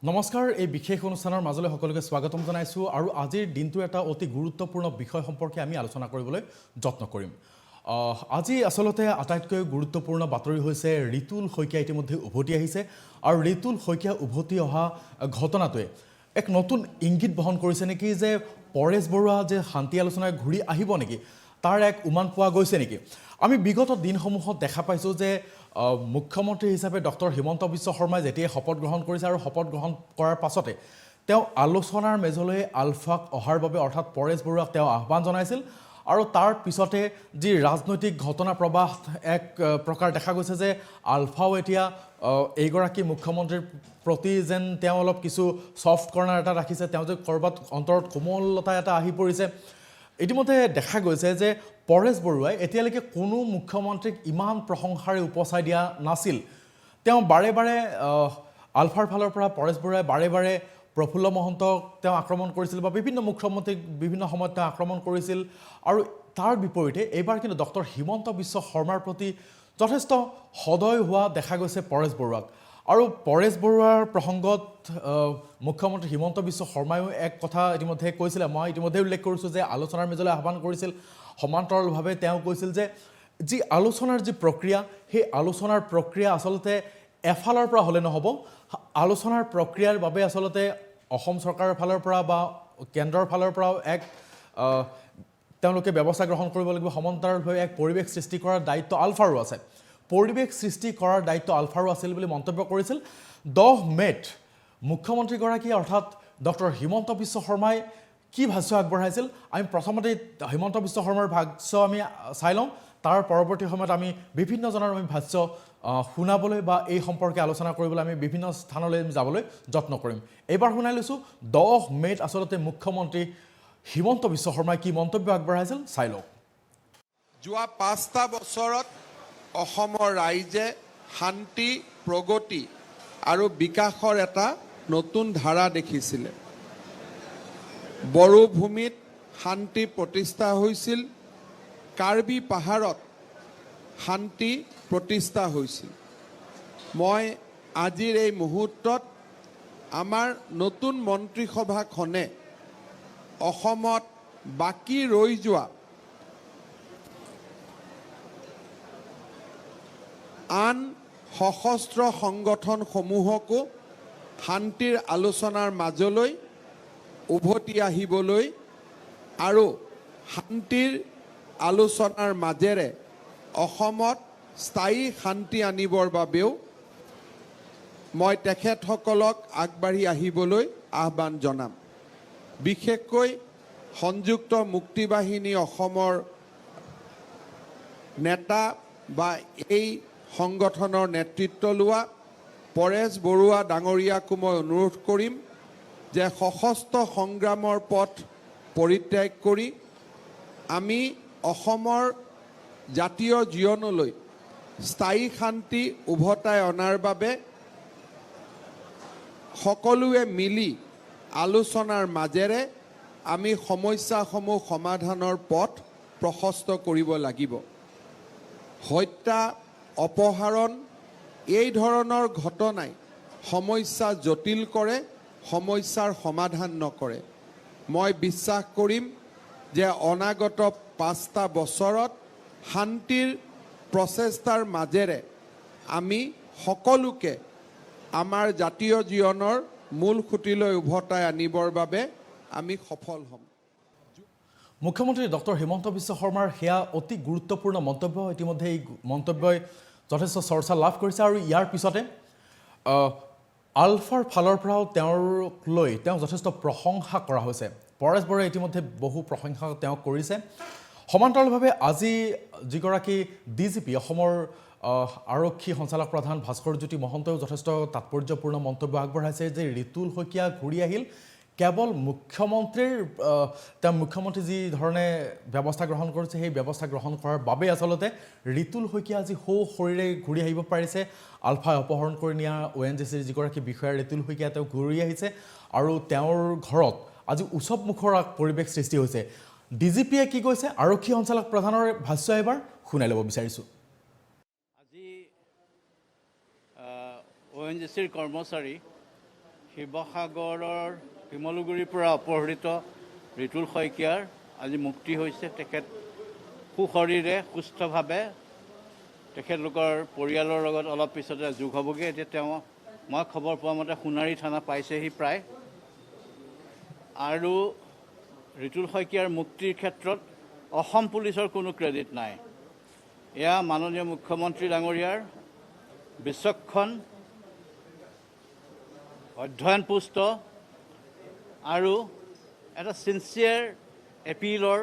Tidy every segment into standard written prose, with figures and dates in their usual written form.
নমস্কাৰ এই বিশেষ অনুষ্ঠানৰ মাজলৈ সকলোকে স্বাগতম জনাইছো আৰু আজিৰ দিনটোৰ এটা অতি গুৰুত্বপূৰ্ণ বিষয় সম্পৰ্কে আমি আলোচনা কৰিবলৈ যত্ন কৰিম আজি আসলতে আটাইতকৈ গুৰুত্বপূৰ্ণ বাতৰি হৈছে ঋতুল শইকীয়া ইতিমধ্যে উভতি আহিছে আৰু ঋতুল শইকীয়া উভতি অহা ঘটনাটোৱে এক নতুন ইংগিত বহন কৰিছে নেকি যে পৰেশ বৰুৱা যে শান্তি আলোচনায় ঘূৰি আহিব নেকি তাৰ এক উমান পোৱা গৈছে নেকি আমি বিগত দিনসমূহত দেখা পাইছো যে মুখ্যমন্ত্ৰী হিচাপে ডক্টৰ হিমন্ত বিশ্ব শৰ্মাই যেতিয়া শপত গ্ৰহণ কৰিছে আৰু শপত গ্ৰহণ কৰাৰ পাছতে তেওঁ আলোচনাৰ মেজলৈ আলফাক অহাৰ বাবে অৰ্থাৎ পৰেশ বৰুৱাক তেওঁ আহ্বান জনাইছিল আৰু তাৰ পিছতে যি ৰাজনৈতিক ঘটনা প্ৰবাহ এক প্ৰকাৰ দেখা গৈছে যে আলফাও এতিয়া এইগৰাকী মুখ্যমন্ত্ৰীৰ প্ৰতি যেন তেওঁ অলপ কিছু সফট কৰ্নাৰ এটা ৰাখিছে তেওঁ যে কৰবাত অন্তৰত কোমলতা এটা আহি পৰিছে ইতিমধ্যে দেখা গৈছে যে পৰেশ বৰুৱাই এতিয়ালৈকে কোনো মুখ্যমন্ত্ৰীক ইমান প্ৰশংসাৰে উপচাই দিয়া নাছিল তেওঁ বাৰে বাৰে আলফাৰ ফালৰ পৰা পৰেশ বৰুৱাই বাৰে বাৰে প্ৰফুল্ল মহন্তক তেওঁ আক্ৰমণ কৰিছিল বা বিভিন্ন মুখ্যমন্ত্ৰীক বিভিন্ন সময়ত তেওঁ আক্ৰমণ কৰিছিল আৰু তাৰ বিপৰীতে এইবাৰ কিন্তু ডক্টৰ হিমন্ত বিশ্ব শৰ্মাৰ প্ৰতি যথেষ্ট সদয় হোৱা দেখা গৈছে পৰেশ বৰুৱাক আৰু পৰেশ বৰুৱাৰ প্ৰসংগত মুখ্যমন্ত্ৰী হিমন্ত বিশ্ব শৰ্মায়ো এক কথা ইতিমধ্যে কৈছিল মই ইতিমধ্যে উল্লেখ কৰিছোঁ যে আলোচনাৰ মেজলৈ আহ্বান কৰিছিল সমান্তৰালভাৱে তেওঁ কৈছিল যে যি আলোচনাৰ যি প্ৰক্ৰিয়া সেই আলোচনাৰ প্ৰক্ৰিয়া আসলতে এফালৰ পৰা হ'লে নহ'ব আলোচনাৰ প্ৰক্ৰিয়াৰ বাবে আসলতে অসম চৰকাৰৰ ফালৰ পৰা বা কেন্দ্ৰৰ ফালৰ পৰাও এক তেওঁলোকে ব্যৱস্থা গ্ৰহণ কৰিব লাগিব সমান্তৰালভাৱে এক পৰিৱেশ সৃষ্টি কৰাৰ দায়িত্ব আলফাৰো আছে পৰিৱেশ সৃষ্টি কৰাৰ দায়িত্ব আলফাৰো আছিল বুলি মন্তব্য কৰিছিল 10 মেত মুখ্যমন্ত্ৰীগৰাকী অৰ্থাৎ ডক্টৰ হিমন্ত বিশ্ব শৰ্মাই কি ভাষ্য আগবঢ়াইছিল আমি প্ৰথমতে হিমন্ত বিশ্ব শৰ্মাৰ ভাষ্য আমি চাই লওঁ তাৰ পৰৱৰ্তী সময়ত আমি বিভিন্নজনৰ আমি ভাষ্য শুনাবলৈ বা এই সম্পৰ্কে আলোচনা কৰিবলৈ আমি বিভিন্ন স্থানলৈ যাবলৈ যত্ন কৰিম এইবাৰ শুনাই লৈছোঁ 10 মেত আসলতে মুখ্যমন্ত্ৰী হিমন্ত বিশ্ব শৰ্মাই কি মন্তব্য আগবঢ়াইছিল চাই লওক যোৱা 5টা বছৰত অসমৰ ৰাইজে শান্তি প্ৰগতি আৰু বিকাশৰ এটা নতুন ধাৰা দেখিছিলে বড়ো ভূমিত শান্তি প্ৰতিষ্ঠা হৈছিল কাৰ্বি পাহাৰত শান্তি প্ৰতিষ্ঠা হৈছিল মই আজিৰ এই মুহূৰ্তত আমাৰ নতুন মন্ত্ৰীসভাখনে অসমত বাকী ৰৈ যোৱা আন সশস্ত্ৰ সংগঠনসমূহকো শান্তিৰ আলোচনাৰ মাজলৈ উভতি আহিবলৈ আৰু শান্তিৰ আলোচনাৰ মাজেৰে অসমত স্থায়ী শান্তি আনিবৰ বাবেও মই তেখেতসকলক আগবাঢ়ি আহিবলৈ আহ্বান জনাম বিশেষকৈ সংযুক্ত মুক্তি বাহিনী অসমৰ নেতা বা এই সংগঠনৰ নেতৃত্ব লোৱা পৰেশ বৰুৱা ডাঙৰীয়াকো মই অনুৰোধ কৰিম যে সশস্ত্ৰ সংগ্ৰামৰ পথ পৰিত্যাগ কৰি আমি অসমৰ জাতীয় জীৱনলৈ স্থায়ী শান্তি উভতাই অনাৰ বাবে সকলোৱে মিলি আলোচনাৰ মাজেৰে আমি সমস্যাসমূহ সমাধানৰ পথ প্ৰশস্ত কৰিব লাগিব হত্যা অপহৰণ এই ধৰণৰ ঘটনাই সমস্যা জটিল কৰে সমস্যাৰ সমাধান নকৰে মই বিশ্বাস কৰিম যে অনাগত 5টা বছৰত শান্তিৰ প্ৰচেষ্টাৰ মাজেৰে আমি সকলোকে আমাৰ জাতীয় জীৱনৰ মূল খুঁটিলৈ উভতাই আনিবৰ বাবে আমি সফল হ'ম মুখ্যমন্ত্ৰী ডক্টৰ হিমন্ত বিশ্ব শৰ্মাৰ হেয়া অতি গুৰুত্বপূৰ্ণ মন্তব্য ইতিমধ্যে এই মন্তব্যই যথেষ্ট চৰ্চা লাভ কৰিছে আৰু ইয়াৰ পিছতে আলফাৰ ফালৰ পৰাও তেওঁক লৈ তেওঁ যথেষ্ট প্ৰশংসা কৰা হৈছে পৰেশ বৰুৱাই ইতিমধ্যে বহু প্ৰশংসা তেওঁ কৰিছে সমান্তৰালভাৱে আজি যিগৰাকী ডিজিপি অসমৰ আৰক্ষী সঞ্চালক প্ৰধান ভাস্কৰজ্যোতি মহন্তও যথেষ্ট তাৎপৰ্যপূৰ্ণ মন্তব্য আগবঢ়াইছে যে ঋতুল শইকীয়া ঘূৰি আহিল কেৱল মুখ্যমন্ত্ৰীৰ তেওঁ মুখ্যমন্ত্ৰী যি ধৰণে ব্যৱস্থা গ্ৰহণ কৰিছে সেই ব্যৱস্থা গ্ৰহণ কৰাৰ বাবে আচলতে ঋতুল শইকীয়া আজি শৰীৰে ঘূৰি আহিব পাৰিছে আলফাই অপহৰণ কৰি নিয়া ONGCৰ যিগৰাকী বিষয়া ঋতুল শইকীয়া তেওঁ ঘূৰি আহিছে আৰু তেওঁৰ ঘৰত আজি উৎসৱ মুখৰ পৰিৱেশ সৃষ্টি হৈছে ডিজিপিয়ে কি কৈছে আৰক্ষী সঞ্চালক প্ৰধানৰ ভাষ্য এবাৰ শুনাই ল'ব বিচাৰিছোঁ আজি ONGCৰ কৰ্মচাৰী শিৱসাগৰৰ শিমলুগুৰিৰ পৰা অপহৃত ৰিতুল শইকীয়াৰ আজি মুক্তি হৈছে। তেখেত সুশৰীৰে সুস্থভাৱে তেখেতলোকৰ পৰিয়ালৰ লগত অলপ পিছতে যোগ হ'বগৈ। এতিয়া মই খবৰ পোৱা মতে সোণাৰী থানা পাইছেহি প্ৰায়। আৰু ৰিতুল শইকীয়াৰ মুক্তিৰ ক্ষেত্ৰত অসম পুলিচৰ কোনো ক্ৰেডিট নাই। এয়া মাননীয় মুখ্যমন্ত্ৰী ডাঙৰীয়াৰ বিচক্ষণ, অধ্যয়নপুষ্ট আৰু এটা ছিনচিয়াৰ এপিলৰ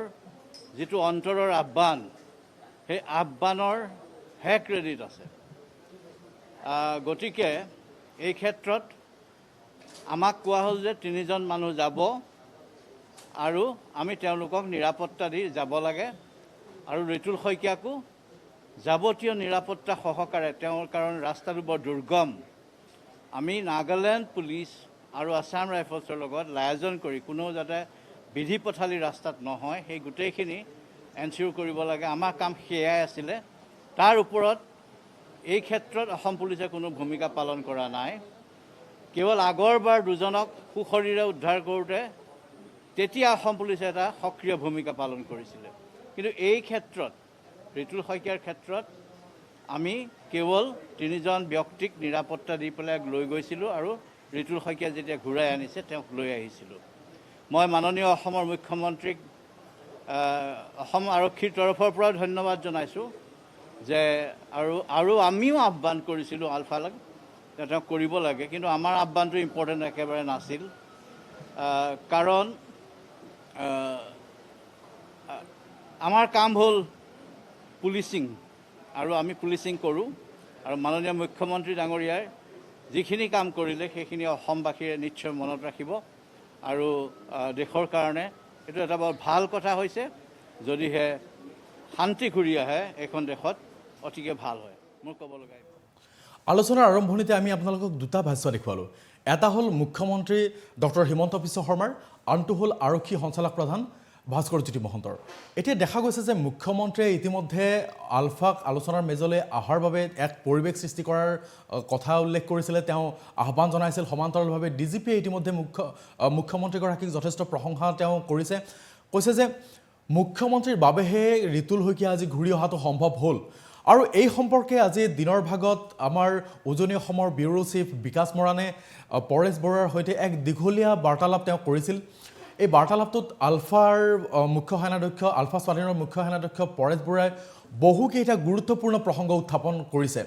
যিটো অন্তৰৰ আহ্বান, সেই আহ্বানৰ হে ক্ৰেডিট আছে। গতিকে এই ক্ষেত্ৰত আমাক কোৱা হ'ল যে 3জন মানুহ যাব আৰু আমি তেওঁলোকক নিৰাপত্তা দি যাব লাগে আৰু ৰিতুল শইকীয়াকো যাৱতীয় নিৰাপত্তা সহকাৰে, তেওঁৰ কাৰণে ৰাস্তাটো বৰ দুৰ্গম, আমি নাগালেণ্ড পুলিচ আৰু আছাম ৰাইফলছৰ লগত লায়াজন কৰি কোনো যাতে বিধি পথালি ৰাস্তাত নহয় সেই গোটেইখিনি এনচিয়ৰ কৰিব লাগে। আমাৰ কাম সেয়াই আছিলে। তাৰ ওপৰত এই ক্ষেত্ৰত অসম পুলিচে কোনো ভূমিকা পালন কৰা নাই। কেৱল আগৰবাৰ 2জনক সুশৰীৰে উদ্ধাৰ কৰোঁতে তেতিয়া অসম পুলিচে এটা সক্ৰিয় ভূমিকা পালন কৰিছিলে। কিন্তু এই ক্ষেত্ৰত ৰিতুল শইকীয়াৰ ক্ষেত্ৰত আমি কেৱল 3জন ব্যক্তিক নিৰাপত্তা দি পেলাই লৈ গৈছিলোঁ আৰু ৰিতুল শইকীয়া যেতিয়া ঘূৰাই আনিছে তেওঁক লৈ আহিছিলোঁ। মই মাননীয় অসমৰ মুখ্যমন্ত্ৰীক অসম আৰক্ষীৰ তৰফৰ পৰাও ধন্যবাদ জনাইছোঁ যে আৰু আমিও আহ্বান কৰিছিলোঁ আলফাক যে তেওঁক কৰিব লাগে, কিন্তু আমাৰ আহ্বানটো ইম্পৰ্টেণ্ট একেবাৰে নাছিল। কাৰণ আমাৰ কাম হ'ল পুলিচিং আৰু আমি পুলিচিং কৰোঁ আৰু মাননীয় মুখ্যমন্ত্ৰী ডাঙৰীয়াই যিখিনি কাম কৰিলে সেইখিনি অসমবাসীয়ে নিশ্চয় মনত ৰাখিব আৰু দেশৰ কাৰণে এইটো এটা বৰ ভাল কথা হৈছে। যদিহে শান্তি ঘূৰি আহে এইখন দেশত অতিকে ভাল হয়। মোৰ ক'ব লগা আলোচনাৰ আৰম্ভণিতে আমি আপোনালোকক 2টা ভাষ্য দেখুৱালোঁ। এটা হ'ল মুখ্যমন্ত্ৰী ডক্টৰ হিমন্ত বিশ্ব শৰ্মাৰ, আনটো হ'ল আৰক্ষী সঞ্চালক প্ৰধান ভাস্কৰজ্যোতি মহন্তৰ। এতিয়া দেখা গৈছে যে মুখ্যমন্ত্ৰীয়ে ইতিমধ্যে আলফাক আলোচনাৰ মেজলৈ অহাৰ বাবে এক পৰিৱেশ সৃষ্টি কৰাৰ কথা উল্লেখ কৰিছিলে। তেওঁ আহ্বান জনাইছিল। সমান্তৰালভাৱে ডিজিপিয়ে ইতিমধ্যে মুখ্যমন্ত্ৰীগৰাকীক যথেষ্ট প্ৰশংসা তেওঁ কৰিছে। কৈছে যে মুখ্যমন্ত্ৰীৰ বাবেহে ৰিতুল শইকীয়া আজি ঘূৰি অহাটো সম্ভৱ হ'ল। আৰু এই সম্পৰ্কে আজি দিনৰ ভাগত আমাৰ উজনি অসমৰ ব্যুৰো চিফ বিকাশ মৰাণে পৰেশ বৰুৱাৰ সৈতে এক দীঘলীয়া বাৰ্তালাপ তেওঁ কৰিছিল। এই বাৰ্তালাপটোত আলফাৰ মুখ্য সেনাধ্যক্ষ, আলফা স্বাধীনৰ মুখ্য সেনাধ্যক্ষ পৰেশ বৰুৱাই বহুকেইটা গুৰুত্বপূৰ্ণ প্ৰসংগ উত্থাপন কৰিছে।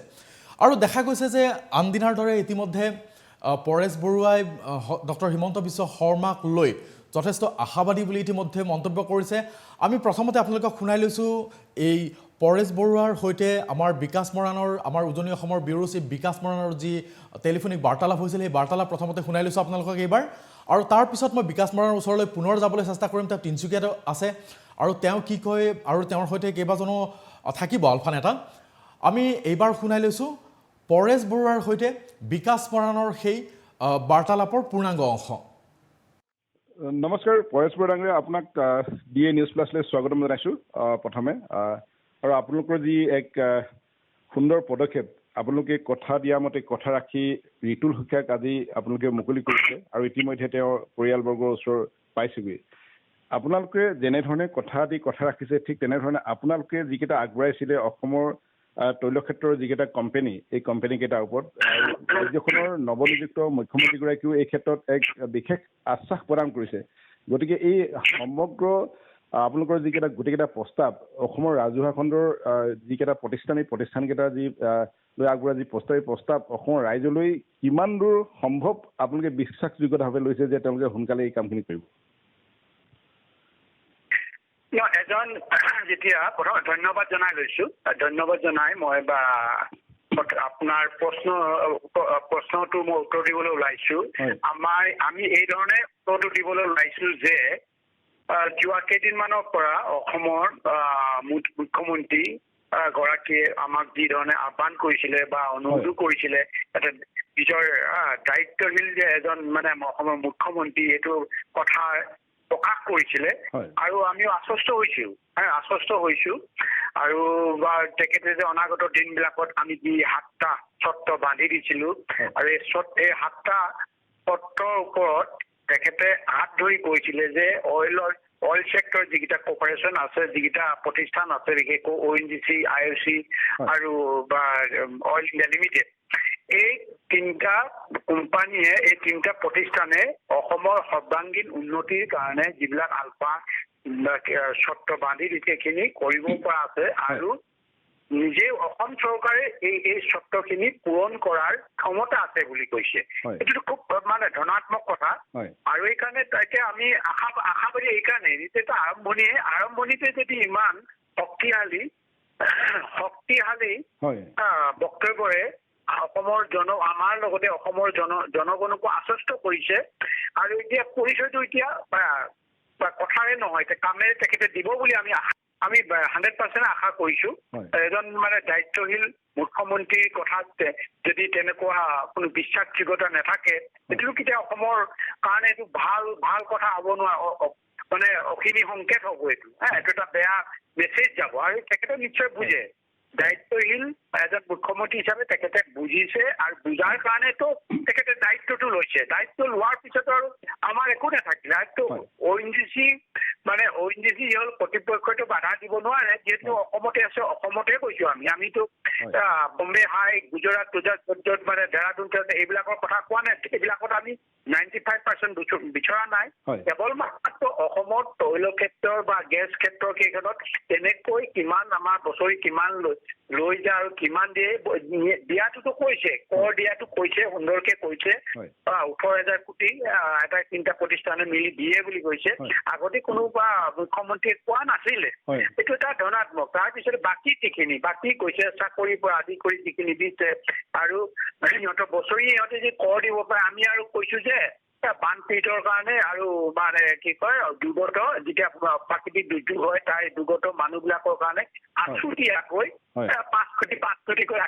আৰু দেখা গৈছে যে আনদিনাৰ দৰে ইতিমধ্যে পৰেশ বৰুৱাই ডক্টৰ হিমন্ত বিশ্ব শৰ্মাক লৈ যথেষ্ট আশাবাদী বুলি ইতিমধ্যে মন্তব্য কৰিছে। আমি প্ৰথমতে আপোনালোকক শুনাই লৈছোঁ এই পৰেশ বৰুৱাৰ সৈতে আমাৰ বিকাশ মৰাণৰ, আমাৰ উজনি অসমৰ ব্যুৰো চিফ বিকাশ মৰাণৰ যি টেলিফোনিক বাৰ্তালাপ হৈছিল সেই বাৰ্তালাপ প্ৰথমতে শুনাই লৈছোঁ আপোনালোকক এইবাৰ। আৰু তাৰপিছত মই বিকাশ মৰাণৰ ওচৰলৈ পুনৰ যাবলৈ চেষ্টা কৰিম। তেওঁ তিনিচুকীয়াত আছে আৰু তেওঁ কি কয় আৰু তেওঁৰ সৈতে কেইবাজনো থাকিব আলফা নেতা। আমি এইবাৰ শুনাই লৈছোঁ পৰেশ বৰুৱাৰ সৈতে বিকাশ মৰাণৰ সেই বাৰ্তালাপৰ পূৰ্ণাংগ অংশ। নমস্কাৰ, পৰেশ বৰুৱা ডাঙৰীয়া, আপোনাক DA নিউজ প্লাছলৈ স্বাগতম জনাইছোঁ প্ৰথমে। আৰু আপোনালোকৰ যি এক সুন্দৰ পদক্ষেপ, আপোনালোকে কথা দিয়া মতে কথা ৰাখি ৰিতুল শইকীয়াক আজি আপোনালোকে মুকলি কৰিছে আৰু ইতিমধ্যে তেওঁৰ পৰিয়ালবৰ্গৰ ওচৰ পাইছেগৈ। আপোনালোকে যেনেধৰণে কথা দি কথা ৰাখিছে ঠিক তেনেধৰণে আপোনালোকে যিকেইটা আগবঢ়াইছিলে অসমৰ তৈলক্ষেত্ৰৰ যিকেইটা কোম্পানী, এই কোম্পানীকেইটাৰ ওপৰত ৰাজ্যখনৰ নৱনিযুক্ত মুখ্যমন্ত্ৰীগৰাকীও এই ক্ষেত্ৰত এক বিশেষ আশ্বাস প্ৰদান কৰিছে। গতিকে এই সমগ্ৰ আপোনালোকৰ যিকেইটা গোটেইকেইটা প্ৰস্তাৱ, অসমৰ ৰাজহুৱা খণ্ডৰ যিকেইটা প্ৰতিষ্ঠানকেইটা যি লৈ আগবঢ়োৱা যি প্ৰস্তাৱ অসমৰ ৰাইজলৈ কিমান দূৰ সম্ভৱ আপোনালোকে বিশ্বাসযোগ্যতাভাৱে লৈছে যে তেওঁলোকে সোনকালে এই কামখিনি কৰিব? এজন যেতিয়া ধন্যবাদ জনাই লৈছো, ধন্যবাদ জনাই মই আপোনাৰ প্ৰশ্নটো মই উত্তৰ দিবলৈ ওলাইছো। আমি এই ধৰণে উত্তৰটো দিবলৈ ওলাইছো যে যোৱা কেইদিনমানৰ পৰা অসমৰ মুখ্যমন্ত্ৰী গৰাকীয়ে আমাক যি ধৰণে আহ্বান কৰিছিলে বা অনুৰোধো কৰিছিলে, এটা নিজৰ দায়িত্বশীল যে এজন মানে অসমৰ মুখ্যমন্ত্ৰী এইটো কথা প্ৰকাশ কৰিছিলে আৰু আমিও আশ্বস্ত হৈছো আৰু তেখেতে যে অনাগত দিনবিলাকত আমি যি 7টা চৰ্ত বান্ধি দিছিলো আৰু এই 7টা পত্ৰৰ ওপৰত তেখেতে হাত ধৰি কৈছিলে যে অইল সেক্টৰ যিকেইটা কৰ্পৰেশ্যন আছে, যিকেইটা প্ৰতিষ্ঠান আছে, বিশেষকৈ ONGC, IOC আৰু বা অইল ইণ্ডিয়া লিমিটেড, এই তিনিটা কোম্পানীয়ে, এই তিনিটা প্ৰতিষ্ঠানে অসমৰ সৰ্বাংগীন উন্নতিৰ কাৰণে যিবিলাক আলফা চৰ্ত বান্ধি দিছে সেইখিনি কৰিব পৰা আছে আৰু নিজে অসম চৰকাৰে এই চৰ্তখিনি পূৰণ কৰাৰ ক্ষমতা আছে বুলি কৈছে। এইটো খুব মানে ধনাত্মক কথা আৰু এইকাৰণে এতিয়া আমি আশাবাদী এইকাৰণে যেতিয়া আৰম্ভণিতে যদি ইমান শক্তিশালী বক্তব্যৰে অসমৰ আমাৰ লগতে অসমৰ জনগণকো আশ্বস্ত কৰিছে আৰু এতিয়া পৰিচয়টো এতিয়া কথাৰে নহয়, কামেৰে তেখেতে দিব বুলি আমি 100% আশা কৰিছো। এজন মানে দায়িত্বশীল মুখ্যমন্ত্ৰীৰ কথাত যদি তেনেকুৱা কোনো বিশ্বাসযোগ্যতা নাথাকে, এইটো কেতিয়া অসমৰ কাৰণে এইটো ভাল কথা হ'ব নোৱাৰে, মানে অখিনী সংকেত হ'ব এইটো। এইটো এটা বেয়া মেছেজ যাব আৰু তেখেতে নিশ্চয় বুজে। দায়িত্বশীল এজন মুখ্যমন্ত্ৰী হিচাপে তেখেতে বুজিছে আৰু বুজাৰ কাৰণেতো তেখেতে দায়িত্বটো লৈছে। দায়িত্ব লোৱাৰ পিছত আৰু আমাৰ একো নাথাকিলে। ONGC হ'ল কৰ্তৃপক্ষতো বাধা দিব নোৱাৰে, যিহেতু অসমতে আছে, অসমতে কৈছো আমিতো বম্বে হাই, গুজৰাট মানে দেহৰাদুন এইবিলাকৰ কথা কোৱা নাই। এইবিলাকত আমি 95% বিচৰা নাই। কেৱল মাত্ৰ অসমৰ তৈল ক্ষেত্ৰৰ বা গেছ ক্ষেত্ৰৰ কেইখনত তেনেকৈ কিমান আমাৰ বছৰি কিমান লৈ যায় আৰু কিমান দিয়ে, দিয়াটোতো কৈছে, কৰ দিয়াটো কৈছে, সুন্দৰকে কৈছে। 18,000 কোটি এটা তিনিটা প্ৰতিষ্ঠানে মিলি দিয়ে বুলি কৈছে। আগতে কোনোবা মুখ্যমন্ত্ৰীয়ে কোৱা নাছিলে। এইটো এটা ধনাত্মক। তাৰপিছত বাকী কৈছে চাকৰিৰ পৰা আদি কৰি যিখিনি দিছে আৰু সিহঁতৰ বছৰি সিহঁতে যে কৰ দিব পাৰে, আমি আৰু কৈছো যে বানপীড়িতৰ কাৰণে আৰু মানে কি কয় দুৰ্গত যেতিয়া প্ৰাকৃতিক দুৰ্যোগ হয় তাৰ দুৰ্গত মানুহবিলাকৰ কাৰণে আছুতীয়াকৈ 5 কোটিকৈ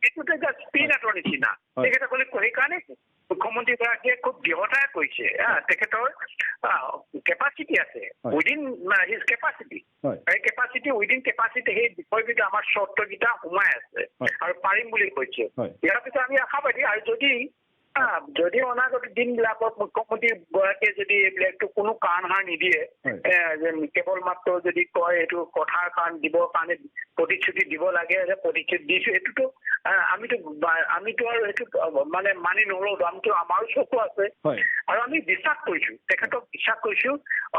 এইটোতে স্পিন এটৰ নিচিনা তেখেতসকলে সেইকাৰণে মুখ্যমন্ত্ৰীগৰাকীয়ে খুব দৃঢ়তাৰে কৈছে তেখেতৰ কেপাচিটি আছে উইদিন হিজ কেপাচিটি। এই কেপাচিটি উইদিন কেপাচিটি সেই বিষয়কেইটা আমাৰ চৰ্তকেইটা সোমাই আছে আৰু পাৰিম বুলি কৈছে। ইয়াৰ পিছত আমি আশাবাদী আৰু যদি অনাগত দিনবিলাকত মুখ্যমন্ত্ৰী গৰাকীয়ে যদি এইবিলাকতো কোনো কাণসাৰ নিদিয়ে, কেৱল মাত্ৰ যদি কয় এইটো কথাৰ কাণ দিবৰ কাৰণে প্ৰতিশ্ৰুতি দিব লাগে যে প্ৰতিশ্ৰুতি দিছো, এইটোতো আমিতো আৰু সেইটো মানে মানি নলওঁ। আমিতো আমাৰো চকু আছে আৰু আমি বিশ্বাস কৰিছো, তেখেতক বিশ্বাস কৰিছো,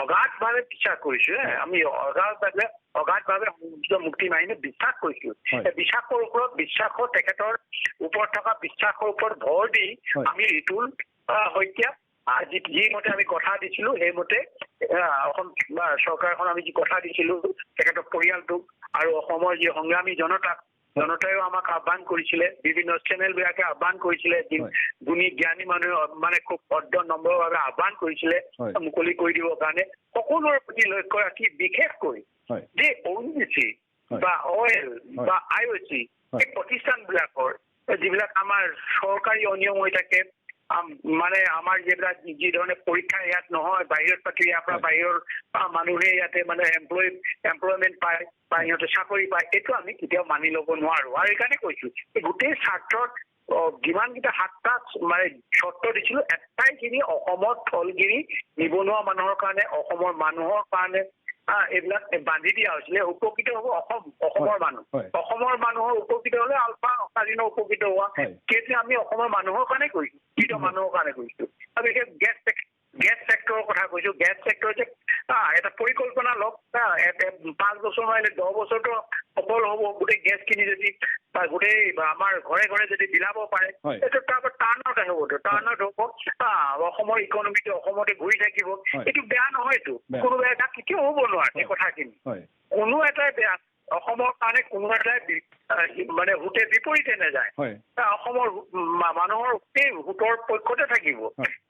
অগাধভাৱে বিশ্বাস কৰিছো। আমি অগাধভাৱে মুক্তি বাহিনী বিশ্বাস কৰিছো। বিশ্বাসৰ তেখেতৰ ওপৰত থকা বিশ্বাসৰ ওপৰত ভৰ দি আমি ঋতুল শইকীয়া যিমতে আমি কথা দিছিলো সেইমতে অসম চৰকাৰখন আমি যি কথা দিছিলো তেখেতৰ পৰিয়ালটোক আৰু অসমৰ যি সংগ্ৰামী জনতাইও আমাক আহ্বান কৰিছিলে, বিভিন্ন চেনেল বিলাকে আহ্বান কৰিছিলে, গুণী জ্ঞানী মানুহে মানে খুব ভদ্ৰ নম্ৰভাৱে আহ্বান কৰিছিলে মুকলি কৰি দিবৰ কাৰণে। সকলোৰে প্ৰতি লক্ষ্য ৰাখি বিশেষকৈ যে ONGC বা অইল বা IOC এই প্ৰতিষ্ঠানবিলাকৰ যিবিলাক আমাৰ চৰকাৰী অনিয়ম হৈ থাকে, মানে আমাৰ যিবিলাক যি ধৰণে পৰীক্ষা ইয়াত নহয়, বাহিৰত পাতি ইয়াৰ পৰা বাহিৰৰ মানুহে ইয়াতে মানে এমপ্লয়মেণ্ট পায় বা সিহঁতে চাকৰি পায়, এইটো আমি কেতিয়াও মানি ল'ব নোৱাৰো। আৰু সেইকাৰণে কৈছো এই গোটেই স্বাৰ্থত যিমানকেইটা 7টা মানে চৰ্ত দিছিলো, এটাইখিনি অসমত থলগিৰি নিবনুৱা মানুহৰ কাৰণে, অসমৰ মানুহৰ কাৰণে এইবিলাক বান্ধি দিয়া হৈছিলে। উপকৃত হ'ব অসমৰ মানুহৰ উপকৃত হলে আলফা কালিনো উপকৃত হোৱা সেইটো আমি অসমৰ মানুহৰ কাৰণে কৰিছো, মানুহৰ কাৰণে কৰিছো। আৰু বিশেষ গেছ ছেক্টৰৰ কথা কৈছো। গেছ ছেক্টৰ যে এটা পৰিকল্পনা লওক, 5 বছৰ নহলে 10 বছৰতো সফল হ'ব। গোটেই গেছখিনি যদি গোটেই আমাৰ ঘৰে ঘৰে যদি বিলাব পাৰে, এইটো তাৰপৰা টাৰ্ণ আউট হ'ব, অসমৰ ইকনমিটো অসমতে ঘূৰি থাকিব। এইটো বেয়া নহয়তো, কোনো বেয়া কেতিয়াও হ'ব নোৱাৰে। এই কথাখিনি কোনো এটাই বেয়া, অসমৰ কাৰণে কোনো এটাই মানে হুতে বিপৰীতে নাযায়। অসমৰ মানুহৰ হুতৰ পক্ষতে থাকিব।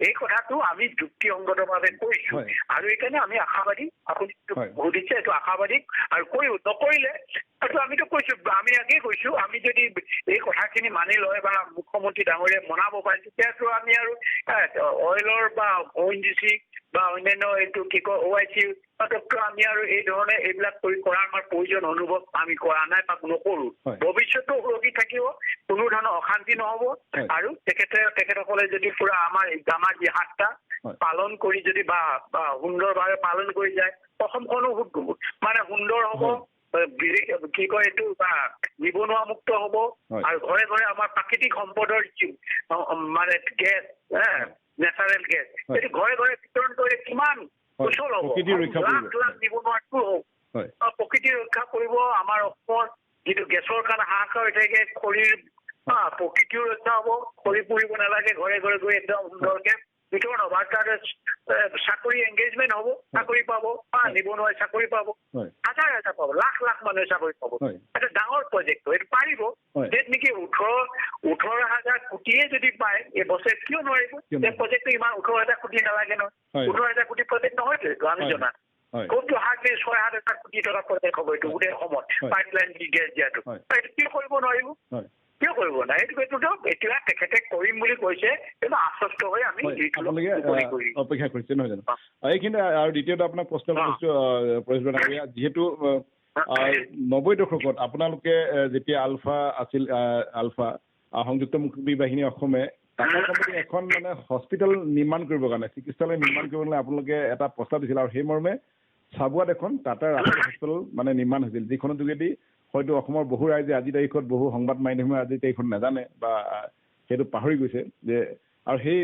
এই কথাটো আমি যুক্তিসংগতভাৱে কৈছো আৰু এইকাৰণে আমি আশাবাদী। আপুনি সুধিছে এইটো আশাবাদী আৰু নকৰিলে এইটো আমিতো কৈছো, আমি আগেই কৈছো, আমি যদি এই কথাখিনি মানি লয় বা মুখ্যমন্ত্ৰী ডাঙৰীয়াই মনাব পাৰে, তেতিয়াতো আমি আৰু অইলৰ বা ONGC বা অন্যান্য এইটো কি কয় OIC ডক্টৰ আমি আৰু এই ধৰণে এইবিলাক কৰাৰ আমাৰ প্ৰয়োজন অনুভৱ আমি কৰা নাই বা নকৰোঁ। ভৱিষ্যতো সুৰক্ষিত থাকিব, কোনো ধৰণৰ অশান্তি নহ'ব আৰু তেখেতসকলে যদি পুৰা আমাৰ যি ৭টা পালন কৰি যদি বা সুন্দৰভাৱে পালন কৰি যায়, অসমখনো মানে সুন্দৰ হ'ব, কি কয় এইটো বা নিবনুৱা মুক্ত হ'ব আৰু ঘৰে ঘৰে আমাৰ প্ৰাকৃতিক সম্পদৰ মানে গেছ, নেচাৰেল গেছ এইটো ঘৰে ঘৰে বিতৰণ কৰিলে কিমান কুশল হ'ব, লাখ লাখ নিবনুৱাটো হ'ব, প্ৰকৃতি ৰক্ষা কৰিব। আমাৰ অসমৰ যিটো গেছৰ কাৰণে হাহাকাৰ হৈ থাকে, খৰিৰ প্ৰকৃতিও ৰক্ষা হ'ব, খৰি পুৰিব নালাগে, ঘৰে ঘৰে গৈ একদম সুন্দৰকে বিতৰণ হ'ব আৰু তাত চাকৰি এংগেজমেণ্ট হ'ব, চাকৰি পাব, নিবনুৱাই চাকৰি পাব, হাজাৰ হাজাৰ পাব, লাখ লাখ মানুহে চাকৰি পাব। এটা ডাঙৰ প্ৰজেক্ট এইটো পাৰিব। য'ত নেকি 18,000 কোটিয়ে যদি পায় এবছৰ, কিয় নোৱাৰিব? এই প্ৰজেক্টটো ইমান 18,000 কোটি নালাগে নহয়, 18,000 কোটি প্ৰজেক্ট নহয়তো আমি জনাত। ক'তো 6,000 কোটি টকা প্ৰজেক্ট হ'ব এইটো গোটেই অসমত, পাইপলাইন দি গেছ দিয়াটো। এইটো কিয় কৰিব নোৱাৰিব? কিয় কৰিব নাই? এইটোতো এতিয়া তেখেতে কৰিম বুলি কৈছে, কিন্তু আশ্বস্ত হৈ আমি অপেক্ষা কৰিছে নহয় জানো? এইখিনি আৰু দ্বিতীয়টো আপোনাক প্ৰশ্ন কৰিছোঁ পৰেশবৰ ডাঙৰীয়া, যিহেতু 90 দশকত আপোনালোকে যেতিয়া আলফা সংযুক্ত মুক্তি বাহিনী অসমে টাটা কোম্পানী এখন মানে হস্পিটেল নিৰ্মাণ কৰিবৰ কাৰণে, চিকিৎসালয় নিৰ্মাণ কৰিবৰ কাৰণে আপোনালোকে এটা প্ৰস্তাৱ দিছিল আৰু সেই মৰ্মে চাবুৱাত এখন টাটা ৰাফেল হস্পিটেল মানে নিৰ্মাণ হৈছিল, যিখনৰ যোগেদি হয়তো অসমৰ বহু ৰাইজে আজিৰ তাৰিখত, বহু সংবাদ মাধ্যমে আজিৰ তাৰিখত নাজানে বা সেইটো পাহৰি গৈছে যে, আৰু সেই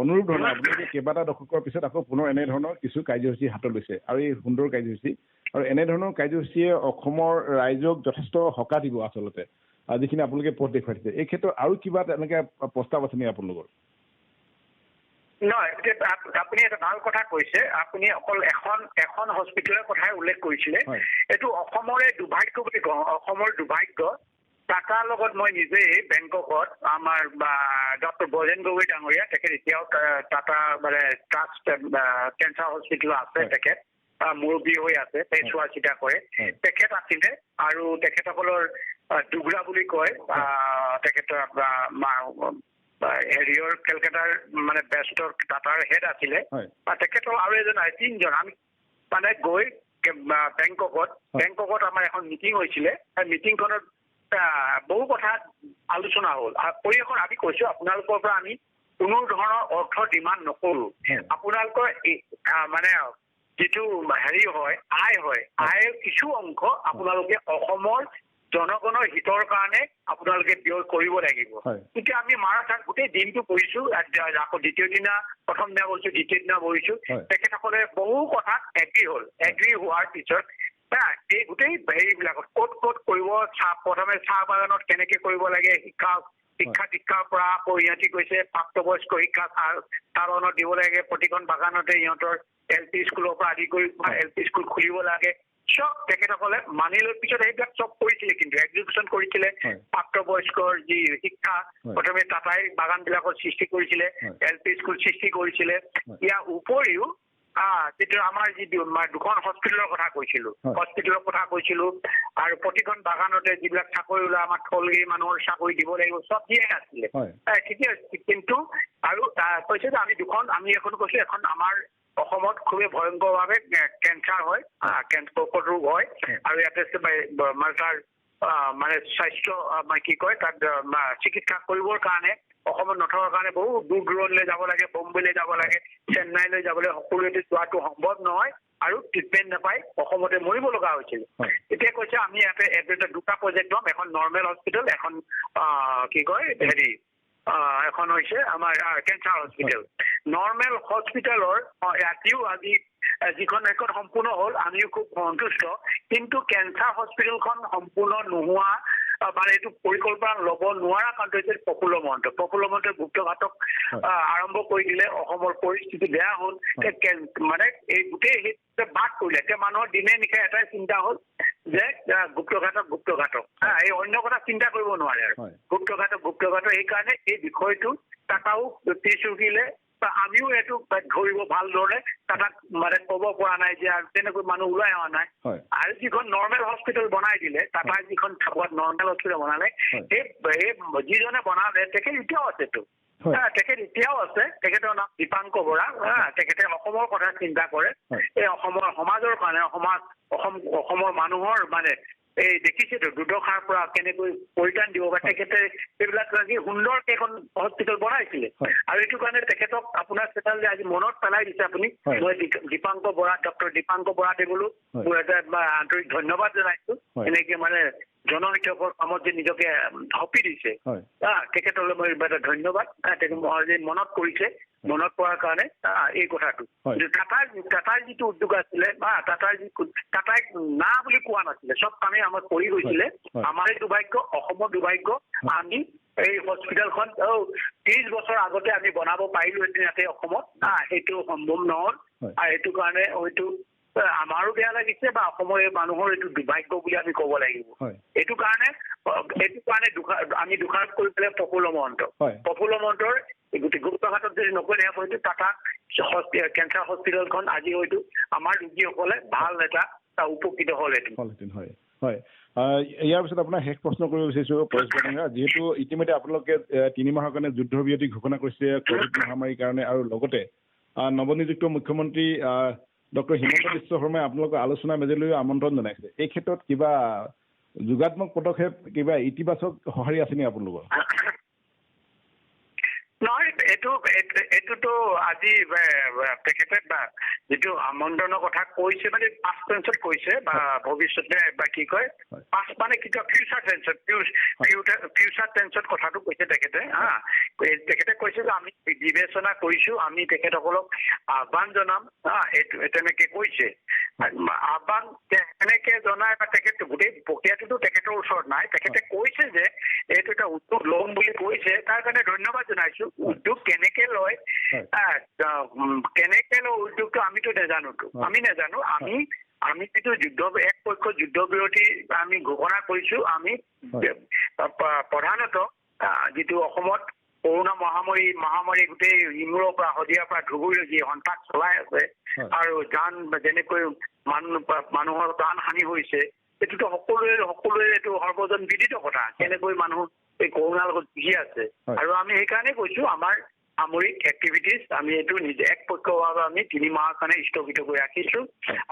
অনুৰূপ ধৰণৰ আপোনালোকে কেইবাটা দশকৰ পিছত আকৌ পুনৰ এনেধৰণৰ কিছু কাৰ্যসূচী হাতত লৈছে আৰু এই সুন্দৰ কাৰ্যসূচী আৰু এনেধৰণৰ কাৰ্যসূচীয়ে অসমৰ ৰাইজক যথেষ্ট সকাহ দিব আচলতে, যিখিনি আপোনালোকে পথ দেখুৱাই দিছে। এই ক্ষেত্ৰত আৰু কিবা তেনেকৈ প্ৰস্তাৱ আছে নেকি আপোনালোকৰ? নহয়, আপুনি এটা ভাল কথা কৈছে। আপুনি অকল এখন হস্পিটেলৰ কথাই উল্লেখ কৰিছিলে। এইটো অসমৰে দুৰ্ভাগ্য বুলি কওঁ, অসমৰ দুৰ্ভাগ্য। টাটাৰ লগত মই নিজেই বেংককত আমাৰ ডক্টৰ বজেন গগৈ ডাঙৰীয়া, তেখেত এতিয়াও টাটা মানে ট্ৰাষ্ট কেঞ্চাৰ হস্পিটেল আছে, তেখেত মুৰব্বী হৈ আছে, চোৱা চিতা কৰে, তেখেত আছিলে আৰু তেখেতসকলৰ ডুগৰা বুলি কয়, তেখেতৰ হেৰিয়ৰ কেলকাতাৰ মানে বেষ্টৰ টাটাৰ হেড আছিলে, তেখেতৰ আৰু এজন 3জন আমি মানে গৈ বেংককত আমাৰ এখন মিটিং হৈছিলে। মিটিংখনত বহু কথা আলোচনা হ'ল। পৰিৱেশন আমি কৈছো আপোনালোকৰ পৰা আমি কোনো ধৰণৰ অৰ্থ ডিমাণ্ড নকৰোঁ। আপোনালোকৰ মানে যিটো হেৰি হয়, আয়ৰ কিছু অংশ আপোনালোকে অসমৰ জনগণৰ হিতৰ কাৰণে আপোনালোকে ব্যয় কৰিব লাগিব। এতিয়া আমি মাৰাথান গোটেই দিনটো বহিছো, আকৌ প্ৰথম দিনা বহিছো, দ্বিতীয় দিনা বহিছো, তেখেতসকলে বহু কথাত এগ্ৰী হোৱাৰ পিছত এই গোটেই হেৰিবিলাকত ক'ত কৰিব, প্ৰথমে চাহ বাগানত কেনেকে কৰিব লাগে, শিক্ষা দীক্ষাৰ পৰা আকৌ ইহঁতি কৈছে প্ৰাপ্তবয়স্ক শিক্ষা চাহ বাগানত দিব লাগে, প্ৰতিখন বাগানতে ইহঁতৰ LP স্কুলৰ পৰা আদি কৰি LP স্কুল খুলিব লাগে, চব তেখেতসকলে মানি লৈ পিছত সেইবিলাক চব কৰিছিলে, কিন্তু এক্সিকিউশ্যন কৰিছিলে। প্ৰাপ্তবয়স্কৰ যি শিক্ষা প্ৰথমে টাটাই বাগান বিলাকত সৃষ্টি কৰিছিলে, LP স্কুল সৃষ্টি কৰিছিলে। ইয়াৰ উপৰিও যিটো আমাৰ যি দুখন হস্পিটেলৰ কথা কৈছিলো আৰু প্ৰতিখন বাগানতে যিবিলাক চাকৰি ওলাই আমাৰ থলগিৰি মানুহৰ চাকৰি দিব লাগিব, চব দিয়ে আছিলে, ঠিকে আছে। কিন্তু আৰু কৈছে যে আমি এখন কৈছো, এখন আমাৰ অসমত খুবেই ভয়ংকৰভাৱে কেঞ্চাৰ হয়, কৰ্কট ৰোগ হয় আৰু ইয়াতে তাৰ মানে স্বাস্থ্য কি কয় তাত চিকিৎসা কৰিবৰ কাৰণে অসমত নথকাৰ কাৰণে বহু দূৰ দূৰণলৈ যাব লাগে, বম্বেলৈ যাব লাগে, চেন্নাইলৈ যাব লাগে, সকলোতে যোৱাটো সম্ভৱ নহয় আৰু ট্ৰিটমেণ্ট নাপাই অসমতে মৰিব লগা হৈছিল। এতিয়া কৈছে আমি ইয়াতে 2টা প্ৰজেক্ট ল'ম, এখন নৰ্মেল হস্পিটেল, এখন কি কয় হেৰি এখন হৈছে আমাৰ কেঞ্চাৰ হস্পিটেল। নৰ্মেল হস্পিটেলৰ ৰাতিও আজি যিখন এখন সম্পূৰ্ণ হ'ল, আমিও খুব সন্তুষ্ট, কিন্তু কেঞ্চাৰ হস্পিটেলখন সম্পূৰ্ণ নোহোৱা মানে এইটো পৰিকল্পনা ল'ব নোৱাৰা কাৰণটো হৈছে প্ৰফুল্ল মহন্তই গুপ্তঘাতক আৰম্ভ কৰি দিলে, অসমৰ পৰিস্থিতি বেয়া হ'ল, মানে এই গোটেই বাদ কৰিলে। এতিয়া মানুহৰ দিনে নিশাই এটাই চিন্তা হ'ল যে গুপ্তঘাতক এই অন্য কথা চিন্তা কৰিব নোৱাৰে আৰু গুপ্তঘাতক। সেইকাৰণে এই বিষয়টো টাটাও পিছ হুকিলে, আমিও এইটো ধৰিব ভালদৰে, টাটাক মানে ক'ব পৰা নাই যে তেনেকৈ মানুহ ওলাই অহা নাই। আৰু যিখন নৰ্মেল হস্পিটেল বনাই দিলে, টাটাই যিখন নৰ্মেল হস্পিটেল বনালে, সেই যিজনে বনালে তেখেত এতিয়াও আছেতো, তেখেত এতিয়াও আছে, তেখেতৰ নাম দীপাংকৰ বৰা। তেখেতে অসমৰ কথা চিন্তা কৰে, এই অসমৰ সমাজৰ কাৰণে, অসমৰ মানুহৰ মানে এই দেখিছেতো দুৰ্দশাৰ পৰা কেনেকৈ পৰিত্ৰাণ দিব পাৰে। তেখেতে এইবিলাক লাগি সুন্দৰকে এখন হস্পিটেল বনাইছিলে, আৰু এইটো কাৰণে তেখেতক আপোনাৰ চেনেল আজি মনত পেলাই দিছে আপুনি। মই দীপাংকৰ বৰা, ডক্টৰ দীপাংকৰ বৰা দেৱলো মোৰ এটা আন্তৰিক ধন্যবাদ জনাইছো, এনেকে মানে জনহিতকৰ কামত যে নিজকে সঁপি দিছে। তেখেতলৈ মই এটা ধন্যবাদ, মনত কৰিছে, মনত পৰাৰ কাৰণে এই কথাটো। টাটাৰ যিটো উদ্যোগ আছিলে বা টাটাই না বুলি কোৱা নাছিলে, চব কামেই আমাক কৰি গৈছিলে। আমাৰ এই দুৰ্ভাগ্য, অসমৰ দুৰ্ভাগ্য, আমি এই হস্পিটেলখন 30 বছৰ আগতে আমি বনাব পাৰিলোহেঁতেন ইয়াতে অসমত, সেইটো সম্ভৱ নহল। আৰু সেইটো কাৰণে হয়তো আমাৰো বেয়া লাগিছে বা অসমৰ এই মানুহৰ এইটো দুৰ্ভাগ্য বুলি আমি ক'ব লাগিব। এইটো কাৰণে আমি দোষাৰোপ কৰি পেলাই প্ৰফুল্ল মহন্তৰ গোটেই গুপ্তঘাটত যদি নকৰিলে হয়তো টাটা কেঞ্চাৰ হস্পিটেলখন আজি হয়তো আমাৰ ৰোগীসকলে ভাল এটা উপকৃত হ'লহেঁতেন। ইয়াৰ পিছত আপোনাৰ শেষ প্ৰশ্ন কৰিব বিচাৰিছোঁ পৰেশ বৰদলৈ, যিহেতু ইতিমধ্যে আপোনালোকে 3 মাহৰ কাৰণে যুদ্ধবিৰতি ঘোষণা কৰিছে কোভিড মহামাৰীৰ কাৰণে, আৰু লগতে নৱনিযুক্ত মুখ্যমন্ত্ৰী ডক্টৰ হিমন্ত বিশ্ব শৰ্মাই আপোনালোকক আলোচনা মেজলৈ আমন্ত্ৰণ জনাইছে। এই ক্ষেত্ৰত কিবা যোগাত্মক পদক্ষেপ, কিবা ইতিবাচক সঁহাৰি আছে নেকি আপোনালোকৰ? নহয়, এইটোতো আজি তেখেতে যিটো আমন্ত্ৰণৰ কথা কৈছে মানে পাষ্ট টেন্সত কৈছে বা ভৱিষ্যতে বা কি কয় পাষ্ট মানে কি কয় ফিউচাৰ টেন্সত কথাটো কৈছে তেখেতে। তেখেতে কৈছে যে আমি বিবেচনা কৰিছো, আমি তেখেতসকলক আহ্বান জনাম, এইটো তেনেকে কৈছে। আহ্বান তেনেকে জনাই বা তেখেত গোটেই প্ৰক্ৰিয়াটোতো তেখেতৰ ওচৰত নাই। তেখেতে কৈছে যে এইটো এটা উদ্যোগ ল'ম বুলি কৈছে, তাৰ কাৰণে ধন্যবাদ জনাইছো। উদ্যোগ কেনেকে লয় উদ্যোগটো আমিতো নাজানোতো, আমি নাজানো। আমি যিটো এক পক্ষ যুদ্ধবিৰতি আমি ঘোষণা কৰিছো, আমি প্ৰধানত যিটো অসমত কৰোণা মহামাৰী গোটেই ইমূৰৰ পৰা শদিয়াৰ পৰা ধুবুৰীলৈকে সন্ত্ৰাস চলাই আছে, আৰু যেনেকৈ মানুহৰ প্ৰাণ হানি হৈছে, এইটোতো সকলোৱে এইটো সৰ্বজন বিদিত কথা, কেনেকৈ মানুহ এই কৰোণাৰ লগত যুঁজি আছে। আৰু আমি সেইকাৰণে কৈছো আমাৰ সামৰিক এক্টিভিটিজ আমি এইটো নিজে একপক্ষভাৱে আমি 3 মাহৰ কাৰণে স্থগিত কৰি ৰাখিছো।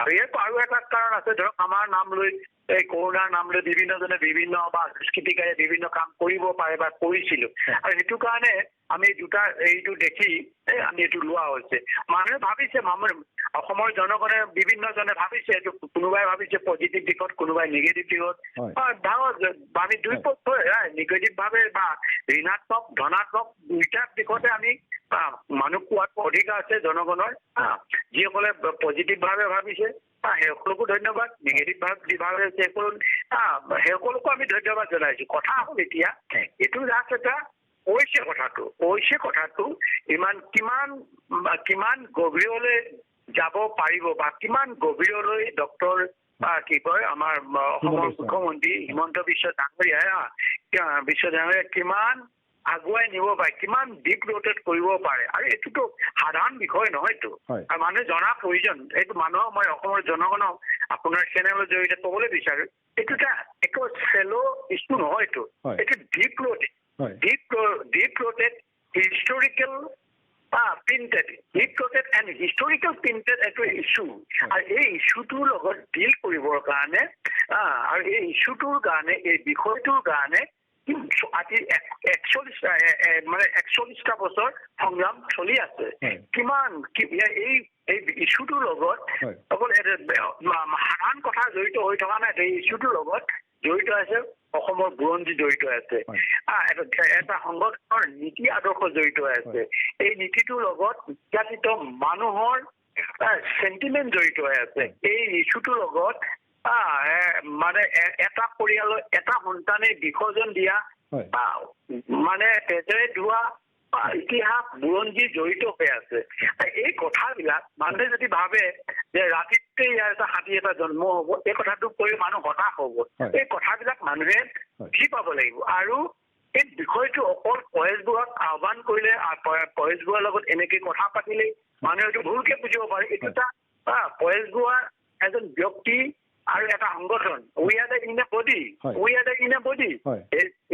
আৰু ইয়াৰ আৰু এটা কাৰণ আছে, ধৰক আমাৰ নাম লৈ এই কৰোণাৰ নাম লৈ বিভিন্নজনে বিভিন্ন বা দুষ্কৃতিকাৰে বিভিন্ন কাম কৰিব পাৰে বা কৰিছিলো, আৰু সেইটো কাৰণে আমি এইটো দেখি আমি এইটো লোৱা হৈছে। মানুহে ভাবিছে, অসমৰ জনগণে বিভিন্নজনে ভাবিছে, এইটো কোনোবাই ভাবিছে পজিটিভ দিশত, কোনোবাই নিগেটিভ দিশত। আমি দুই পক্ষই নিগেটিভ ভাৱে বা ঋণাত্মক ধনাত্মক দুইটা দিশতে আমি মানুহ কোৱাত অধিকাৰ আছে জনগণৰ। যিসকলে পজিটিভ ভাৱে ভাবিছে সেইসকলকো ধন্যবাদ, নিগেটিভ ভাৱে সেইসকলকো আমি ধন্যবাদ জনাইছো। কথা হ'ল এতিয়া এইটো জাষ্ট এটা কৈছে কথাটো কিমান গভীৰলৈ যাব পাৰিব বা কিমান গভীৰলৈ ডক্টৰ কি কয় আমাৰ অসমৰ মুখ্যমন্ত্ৰী হিমন্ত বিশ্ব ডাঙৰীয়াই কিমান আগুৱাই নিব পাৰে, কিমান ডিপ ৰোটেট কৰিব পাৰে। আৰু এইটোতো সাধাৰণ বিষয় নহয়তো, আৰু মানুহে জনা প্ৰয়োজন। এইটো মানুহক মই অসমৰ জনগণক আপোনাৰ চেনেলৰ জৰিয়তে ক'বলৈ বিচাৰো, এইটো এটা একো চেলো ইছ্যু নহয়তো, এইটো ডিপ ৰোটেট হিষ্টৰিকেল প্ৰিণ্টেড এইটো ইছ্যু। আৰু এই ইছ্যুটোৰ লগত ডিল কৰিবৰ কাৰণে আৰু এই ইছ্যুটোৰ কাৰণে এই বিষয়টোৰ কাৰণে আজি 41টা বছৰ সংগ্ৰাম চলি আছে। এই ইছ্যুটোৰ লগত অকল সাধাৰণ কথা জড়িত হৈ থকা নাই, এই ইছ্যুটোৰ লগত জড়িত আছে অসমৰ বুৰঞ্জী জড়িত আছে, এটা সংগঠনৰ নীতি আদৰ্শ জড়িত আছে, এই নীতিটোৰ লগত নিৰ্যাতিত মানুহৰ চেণ্টিমেণ্ট জড়িত হৈ আছে। এই ইছ্যুটোৰ লগত মানে এটা পৰিয়ালৰ এটা সন্তানে বিসৰ্জন দিয়া মানে তেজেৰে ধোৱা ইতিহাস বুৰঞ্জী জড়িত হৈ আছে। এই কথাবিলাক মানুহে যদি ভাবে যে ৰাতিতে ইয়াৰ এটা হাতী এটা জন্ম হব, এই কথাটো কৈ মানুহ হতাশ হব। এই কথাবিলাক মানুহে বুজি পাব লাগিব। আৰু এই বিষয়টো অকল পৰেশবোৰক আহ্বান কৰিলে, পৰেশবোৰৰ লগত এনেকে কথা পাতিলেই মানুহে এইটো ভুলকে বুজিব পাৰে। এইটো এটা পৰেশবোৰৰ এজন ব্যক্তি আৰু এটা সংগঠন, we are the in a body.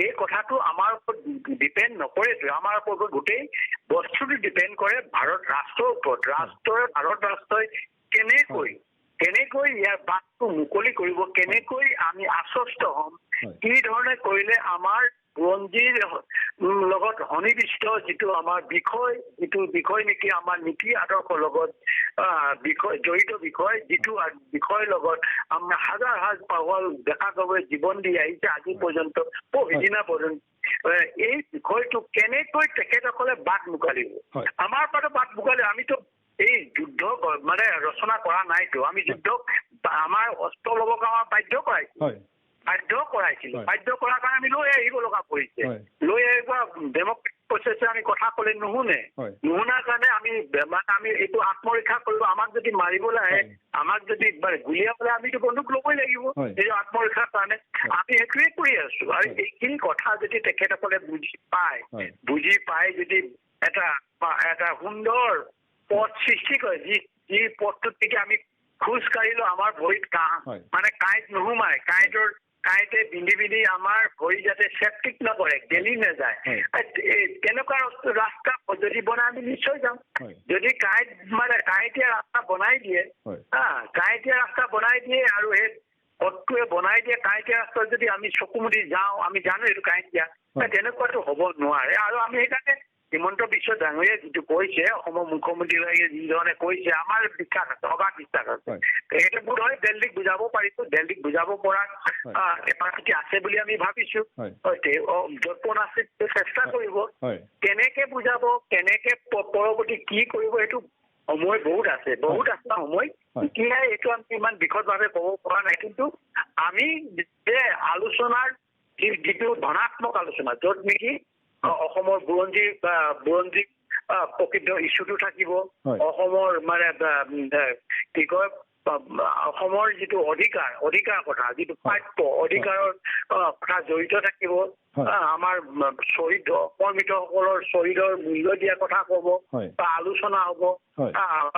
এই কথাটো আমাৰ ওপৰত ডিপেণ্ড নকৰেতো আমাৰ ওপৰত গোটেই বস্তুটো ডিপেণ্ড কৰে ভাৰত ৰাষ্ট্ৰৰ ওপৰত ভাৰত ৰাষ্ট্ৰই কেনেকৈ ইয়াৰ বাটটো মুকলি কৰিব কেনেকৈ আমি আশ্বস্ত হ'ম কি ধৰণে কৰিলে আমাৰ বুৰঞ্জীৰ লগত সন্নিবিষ্ট যিটো আমাৰ বিষয় নেকি আমাৰ নীতি আদৰ্শৰ লগত জড়িত বিষয় যিটো বিষয়ৰ লগত আমাৰ হাজাৰ পাগল ডেকা গাভৰুৱে জীৱন দি আহিছে আজি পৰ্যন্ত সিদিনা পৰ্যন্ত এই বিষয়টো কেনেকৈ তেখেতসকলে বাট মুকলিব আমাৰ পৰা বাট মুকলি আমিতো এই যুদ্ধ মানে ৰচনা কৰা নাইতো আমি যুদ্ধক আমাৰ অস্ত্ৰ ল'বৰ কাৰণে আমাৰ বাধ্য কৰাইছিল বাধ্য কৰাৰ কাৰণে আমি লৈ আহিব লগা পৰিছে লৈ আহিব ডেমক্ৰেটিক প্ৰচেছে আমি কথা ক'লে নুশুনাৰ কাৰণে আমি এইটো আত্মৰক্ষা কৰিব আমাক যদি মাৰিবলৈ আহে আমাক যদি গুলিয়াবলৈ আমিতো বন্দুক ল'বই লাগিব এই আত্মৰক্ষাৰ কাৰণে আমি সেইটোৱে কৰি আছো আৰু এইখিনি কথা যদি তেখেতসকলে বুজি পায় যদি এটা সুন্দৰ পথ সৃষ্টি কৰে যি পথটোত নেকি আমি খোজ কাঢ়িলেও আমাৰ ভৰিত মানে কাঁইট নোসোমায় কাঁইটে বিন্ধি আমাৰ ভৰি যাতে চেপ্টিক নকৰে গেলি নাযায় তেনেকুৱা ৰাস্তা যদি বনাই আমি নিশ্চয় যাম যদি কাঁইটীয়া ৰাস্তা বনাই দিয়ে আৰু সেই পথটোৱে বনাই দিয়ে কাঁইটীয়া ৰাস্তাত যদি আমি চকুমুদি যাওঁ আমি জানো এইটো কাঁইটীয়া তেনেকুৱাটো হ'ব নোৱাৰে আৰু আমি সেইকাৰণে হিমন্ত বিশ্ব ডাঙৰীয়াই যিটো কৈছে অসমৰ মুখ্যমন্ত্ৰীগৰাকীয়ে যিধৰণে কৈছে আমাৰ বিশ্বাস আছে অগাধ বিশ্বাস আছে সেইটো বোধ হয় দিল্লীক বুজাব পাৰিছো দিল্লীক বুজাব পৰা কেপাচিটি আছে বুলি আমি ভাবিছো যতন আছে চেষ্টা কৰিব কেনেকে বুজাব কেনেকে পৰৱৰ্তী কি কৰিব সেইটো সময় বহুত আছে সময় এতিয়া এইটো আমি ইমান বিশদভাৱে ক'ব পৰা নাই কিন্তু আমি যে আলোচনাৰ যিটো ধনাত্মক আলোচনা য'ত নেকি অসমৰ বুৰঞ্জী প্ৰকৃত ইছ্যুটো থাকিব অসমৰ কি কয় অসমৰ যিটো অধিকাৰ কথা যিটো প্ৰাপ্য অধিকাৰৰ কথা জড়িত থাকিব আমাৰ শ্বহীদ অকৰ্মিতসকলৰ শ্বহীদৰ মূল্য দিয়া কথা ক'ব বা আলোচনা হ'ব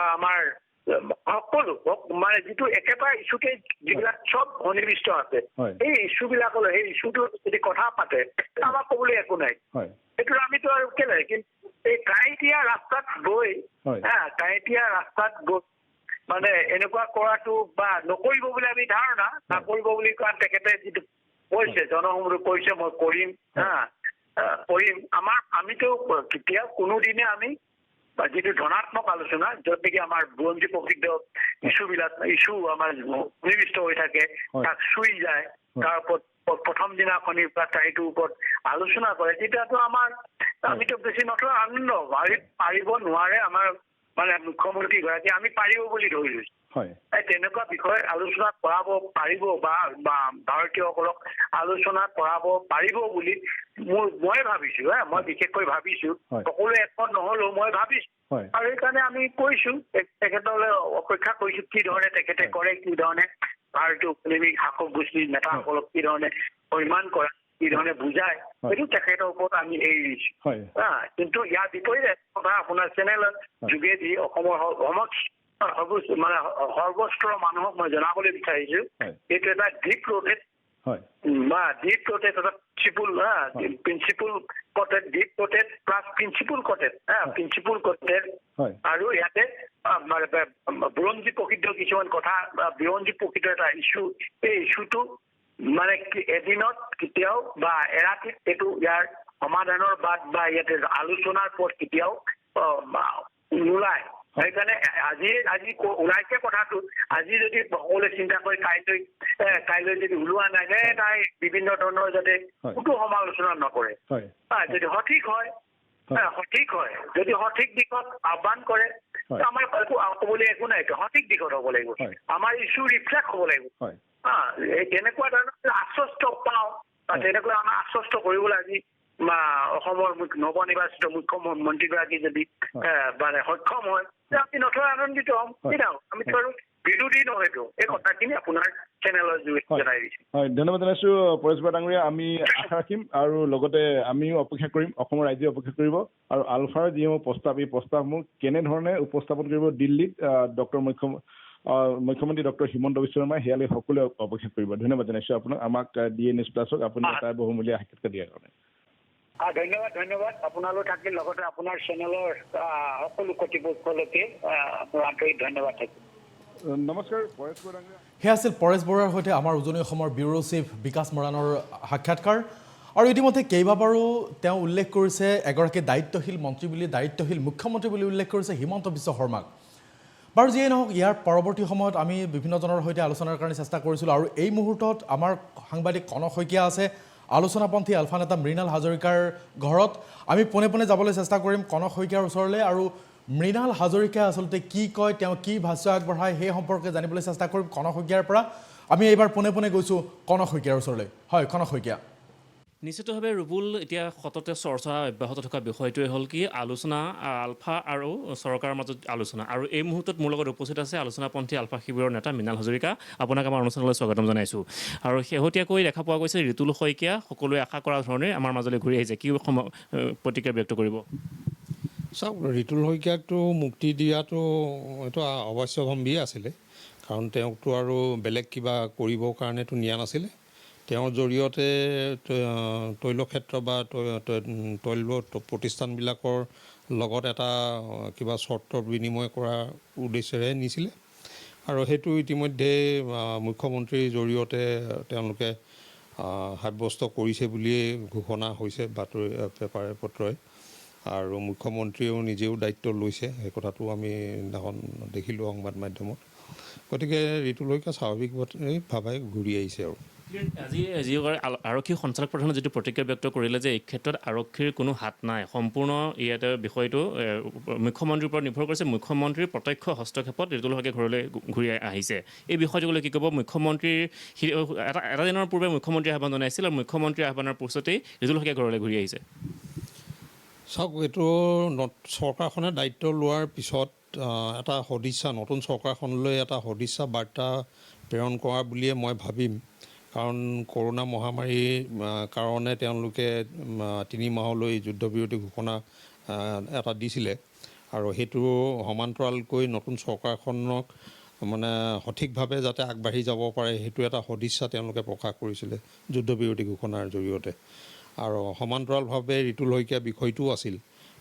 আমাৰ সকলো যিটো একেবাৰে ইছ্যুতে যিবিলাক চব সন্নিবিষ্ট আছে এই ইছ্যুবিলাকলৈ সেই ইছ্যুটো যদি কথা পাতে আমাক ক'বলৈ একো নাই সেইটো আমিতো আৰু কেলে কিন্তু এই কাঁইটীয়া ৰাস্তাত গৈ মানে এনেকুৱা কৰাটো বা নকৰিব বুলি আমি ধাৰণা নকৰিব বুলি কোৱা তেখেতে যিটো কৈছে জনসমূহ কৈছে মই কৰিম আমিতো কেতিয়াও কোনোদিনে আমি যিটো ধনাত্মক আলোচনা য'ত নেকি আমাৰ বুৰঞ্জী প্ৰকৃত ইছ্যু আমাৰ সন্নিবিষ্ট হৈ থাকে তাক চুই যায় তাৰ ওপৰত প্ৰথম দিনাখনিৰ পৰা তাৰিখটোৰ ওপৰত আলোচনা কৰে তেতিয়াতো আমিতো বেছি নথৈ আনন্দ পাৰিব নোৱাৰে আমাৰ মুখ্যমন্ত্ৰীগৰাকী আমি পাৰিব বুলি ধৰি লৈছো তেনেকুৱা বিষয়ে আলোচনা কৰাব পাৰিব বা ভাৰতীয়সকলক আলোচনা কৰাব পাৰিব বুলি মই ভাবিছো মই বিশেষকৈ ভাবিছো সকলোৱে একমত নহলেও মই ভাবিছো আৰু সেইকাৰণে আমি কৈছো তেখেতলৈ অপেক্ষা কৰিছো কি ধৰণে তেখেতে কৰে কি ধৰণে ভাৰতীয় প্ৰেমিক শাসক গোষ্ঠীৰ নেতাসকলক কি ধৰণে সন্মান কৰে কি ধৰণে বুজায় সেইটো তেখেতৰ ওপৰত আমি এৰি দিছো কিন্তু ইয়াৰ বিপৰীতে কথা আপোনাৰ চেনেলৰ যোগেদি অসমৰ সৰ্বস্তৰৰ মানুহক মই জনাবলৈ বিচাৰিছো এইটো এটা ডিপ ৰোটেড এটা প্ৰিন্সিপল কটেড আৰু ইয়াতে বুৰঞ্জী প্ৰকৃত কিছুমান কথা বুৰঞ্জী প্ৰকৃত এটা ইছ্যু এই ইছ্যুটো এদিনত কেতিয়াও বা এৰাতিত এইটো ইয়াৰ সমাধানৰ বাট বা ইয়াতে আলোচনাৰ পথ কেতিয়াও নোলায় সেইকাৰণে আজি ওলাইছে কথাটো আজি যদি সকলোৱে চিন্তা কৰি কাইলৈ যদি ওলোৱা নাযায় তাই বিভিন্ন ধৰণৰ যাতে কোনো সমালোচনা নকৰে যদি সঠিক হয় যদি সঠিক দিশত আহ্বান কৰে আমাৰ ক'বলৈ একো নাই সঠিক দিশত হ'ব লাগিব আমাৰ ইছ্যু ৰিফ্লেক্ট হ'ব লাগিব তেনেকুৱা ধৰণৰ আশ্বস্ত পাওঁ তেনেকুৱা আমাৰ আশ্বস্ত কৰিবলৈ আজি অসমৰ নৱনিৰ্বাচিত মুখ্যমন্ত্ৰীগৰাকী যদি সক্ষম হয় আমি নথৈ আনন্দিত হ'ম আমি আৰু বিৰোধী নহয়তো এই কথাখিনি আপোনাৰ চেনেলৰ যোগেদি জনাই দিছো ধন্যবাদ জনাইছো পৰেশ বৰা ডাঙৰীয়া আমি আশা ৰাখিম আৰু লগতে আমিও অপেক্ষা কৰিম অসমৰ ৰাইজে অপেক্ষা কৰিব আৰু আলফাৰ যিসমূহ প্ৰস্তাৱ এই প্ৰস্তাৱসমূহ কেনেধৰণে উপস্থাপন কৰিব দিল্লীত মুখ্যমন্ত্ৰী ডক্টৰ হিমন্ত বিশ্ব শৰ্মাই সেয়ালৈ সকলোৱে অপেক্ষা কৰিব ধন্যবাদ জনাইছো আপোনাক আমাক DA News Plus আপুনি এটা বহুমূলীয়া সাক্ষাৎকাৰ দিয়াৰ কাৰণে ধন্যবাদ আপোনালোক থাকিল লগতে আপোনাৰ চেনেলৰ সকলো কৰ্তৃপক্ষলৈকে মোৰ আন্তৰিক ধন্যবাদ থাকিল নমস্কাৰ পৰেশ বৰা ডাঙৰীয়া সেয়া আছিল পৰেশ বৰুৱাৰ সৈতে আমাৰ উজনি অসমৰ ব্যুৰ' চিফ বিকাশ মৰাণৰ সাক্ষাৎকাৰ আৰু ইতিমধ্যে কেইবাবাৰো তেওঁ উল্লেখ কৰিছে এগৰাকী দায়িত্বশীল মন্ত্ৰী বুলি দায়িত্বশীল মুখ্যমন্ত্ৰী বুলি উল্লেখ কৰিছে হিমন্ত বিশ্ব শৰ্মাক বাৰু যিয়ে নহওক ইয়াৰ পৰৱৰ্তী সময়ত আমি বিভিন্নজনৰ সৈতে আলোচনাৰ কাৰণে চেষ্টা কৰিছিলোঁ আৰু এই মুহূৰ্তত আমাৰ সাংবাদিক কনক শইকীয়া আছে আলোচনাপন্থী আলফা নেতা মৃণাল হাজৰিকাৰ ঘৰত আমি পোনে পোনে যাবলৈ চেষ্টা কৰিম কনক শইকীয়াৰ ওচৰলৈ আৰু মৃণাল হাজৰিকাই আচলতে কি কয় তেওঁ কি ভাষ্য আগবঢ়ায় সেই সম্পৰ্কে জানিবলৈ চেষ্টা কৰিম কনক শইকীয়াৰ পৰা আমি এইবাৰ পোনে পোনে গৈছোঁ কনক শইকীয়াৰ ওচৰলৈ হয় কনক শইকীয়া নিশ্চিতভাৱে ৰুবুল এতিয়া সততে চৰ্চা অব্যাহত থকা বিষয়টোৱে হ'ল কি আলোচনা আলফা আৰু চৰকাৰৰ মাজত আলোচনা আৰু এই মুহূৰ্তত মোৰ লগত উপস্থিত আছে আলোচনাপন্থী আলফা শিবিৰৰ নেতা মৃণাল হাজৰিকা আপোনাক আমাৰ অনুষ্ঠানলৈ স্বাগতম জনাইছোঁ আৰু শেহতীয়াকৈ দেখা পোৱা গৈছে ঋতুল শইকীয়া সকলোৱে আশা কৰা ধৰণে আমাৰ মাজলৈ ঘূৰি আহিছে কি প্ৰতিক্ৰিয়া ব্যক্ত কৰিব চাওক ঋতুল শইকীয়াকতো মুক্তি দিয়াটো এইটো অৱশ্যম্ভাৱী আছিলে কাৰণ তেওঁকতো আৰু বেলেগ কিবা কৰিবৰ কাৰণেতো নিয়া নাছিলে তেওঁৰ জৰিয়তে তৈলক্ষেত্ৰ বা তৈল প্ৰতিষ্ঠানবিলাকৰ লগত এটা কিবা চৰ্তৰ বিনিময় কৰাৰ উদ্দেশ্যেৰে নিছিলে আৰু সেইটো ইতিমধ্যে মুখ্যমন্ত্ৰীৰ জৰিয়তে তেওঁলোকে সাব্যস্ত কৰিছে বুলিয়েই ঘোষণা হৈছে বাতৰি পেপাৰে পত্ৰই আৰু মুখ্যমন্ত্ৰীয়েও নিজেও দায়িত্ব লৈছে সেই কথাটো আমি সেইদিনাখন দেখিলোঁ সংবাদ মাধ্যমত গতিকে ঋতুল শইকীয়া স্বাভাৱিকভাৱে ঘূৰি আহিছে আৰু আজি যিগৰাকী আৰক্ষী সঞ্চালক প্ৰধানে যিটো প্ৰতিক্ৰিয়া ব্যক্ত কৰিলে যে এই ক্ষেত্ৰত আৰক্ষীৰ কোনো হাত নাই সম্পূৰ্ণ ইয়াতে বিষয়টো মুখ্যমন্ত্ৰীৰ ওপৰত নিৰ্ভৰ কৰিছে মুখ্যমন্ত্ৰীৰ প্ৰত্যক্ষ হস্তক্ষেপত ঋতুল শইকীয়া ঘৰলৈ ঘূৰি আহিছে এই বিষয়টোক লৈ কি ক'ব মুখ্যমন্ত্ৰীৰ এটা দিনৰ পূৰ্বে মুখ্যমন্ত্ৰীৰ আহ্বান জনাইছিল আৰু মুখ্যমন্ত্ৰীৰ আহ্বানৰ পিছতেই ঋতুল শইকীয়া ঘৰলৈ ঘূৰি আহিছে চাওক এইটো চৰকাৰখনে দায়িত্ব লোৱাৰ পিছত এটা সদিচ্ছা নতুন চৰকাৰখনলৈ এটা সদিচ্ছা বাৰ্তা প্ৰেৰণ কৰা বুলিয়ে মই ভাবিম কাৰণ কৰোণা মহামাৰীৰ কাৰণে তেওঁলোকে 3 মাহলৈ যুদ্ধবিৰতি ঘোষণা এটা দিছিলে আৰু সেইটো সমান্তৰালকৈ নতুন চৰকাৰখনক মানে সঠিকভাৱে যাতে আগবাঢ়ি যাব পাৰে সেইটো এটা সদিচ্ছা তেওঁলোকে প্ৰকাশ কৰিছিলে যুদ্ধবিৰতি ঘোষণাৰ জৰিয়তে আৰু সমান্তৰালভাৱে ঋতুল শইকীয়া বিষয়টোও আছিল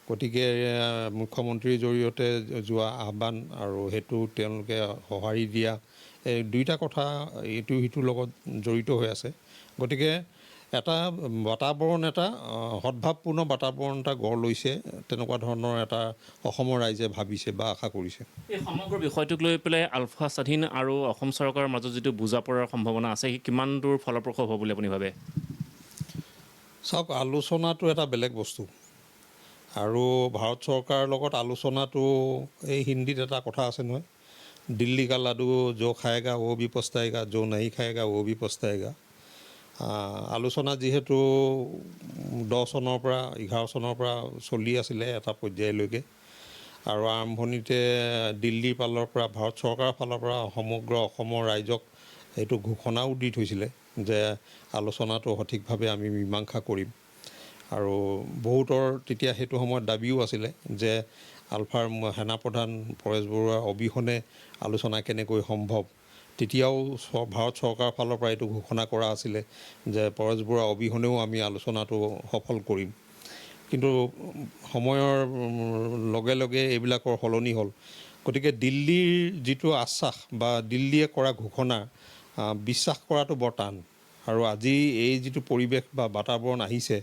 গতিকে মুখ্যমন্ত্ৰীৰ জৰিয়তে যোৱা আহ্বান আৰু সেইটো তেওঁলোকে সঁহাৰি দিয়া এই দুইটা কথা ইটো সিটোৰ লগত জড়িত হৈ আছে গতিকে এটা বাতাবৰণ এটা সদ্ভাৱপূৰ্ণ বাতাবৰণ এটা গঢ় লৈছে তেনেকুৱা ধৰণৰ এটা অসমৰ ৰাইজে ভাবিছে বা আশা কৰিছে এই সমগ্ৰ বিষয়টোক লৈ পেলাই আলফা স্বাধীন আৰু অসম চৰকাৰৰ মাজত যিটো বুজা পৰাৰ সম্ভাৱনা আছে সি কিমান দূৰ ফলপ্ৰসূ হ'ব বুলি আপুনি ভাবে চাওক আলোচনাটো এটা বেলেগ বস্তু আৰু ভাৰত চৰকাৰৰ লগত আলোচনাটো এই হিন্দীত এটা কথা আছে নহয় দিল্লী কা লাডু যো খায়েগা ও ভি পস্তায়েগা যো নাহি খায়েগা ও ভি পস্তায়েগা আলোচনা যিহেতু 10 চনৰ পৰা 11 চনৰ পৰা চলি আছিলে এটা পৰ্যায়লৈকে আৰু আৰম্ভণিতে দিল্লীৰ ফালৰ পৰা ভাৰত চৰকাৰৰ ফালৰ পৰা সমগ্ৰ অসমৰ ৰাইজক এইটো ঘোষণাও দি থৈছিলে যে আলোচনাটো সঠিকভাৱে আমি মীমাংসা কৰিম আৰু বহুতৰ তেতিয়া সেইটো সময়ত দাবীও আছিলে যে আলফাৰ সেনাপ্ৰধান পৰেশ বৰুৱাৰ অবিহনে আলোচনা কেনেকৈ সম্ভৱ তেতিয়াও ভাৰত চৰকাৰৰ ফালৰ পৰা এইটো ঘোষণা কৰা আছিলে যে পৰেশ বৰুৱাৰ অবিহনেও আমি আলোচনাটো সফল কৰিম কিন্তু সময়ৰ লগে লগে এইবিলাকৰ সলনি হ'ল গতিকে দিল্লীৰ যিটো আশ্বাস বা দিল্লীয়ে কৰা ঘোষণা বিশ্বাস কৰাটো বৰ টান আৰু আজি এই যিটো পৰিৱেশ বা বাতাবৰণ আহিছে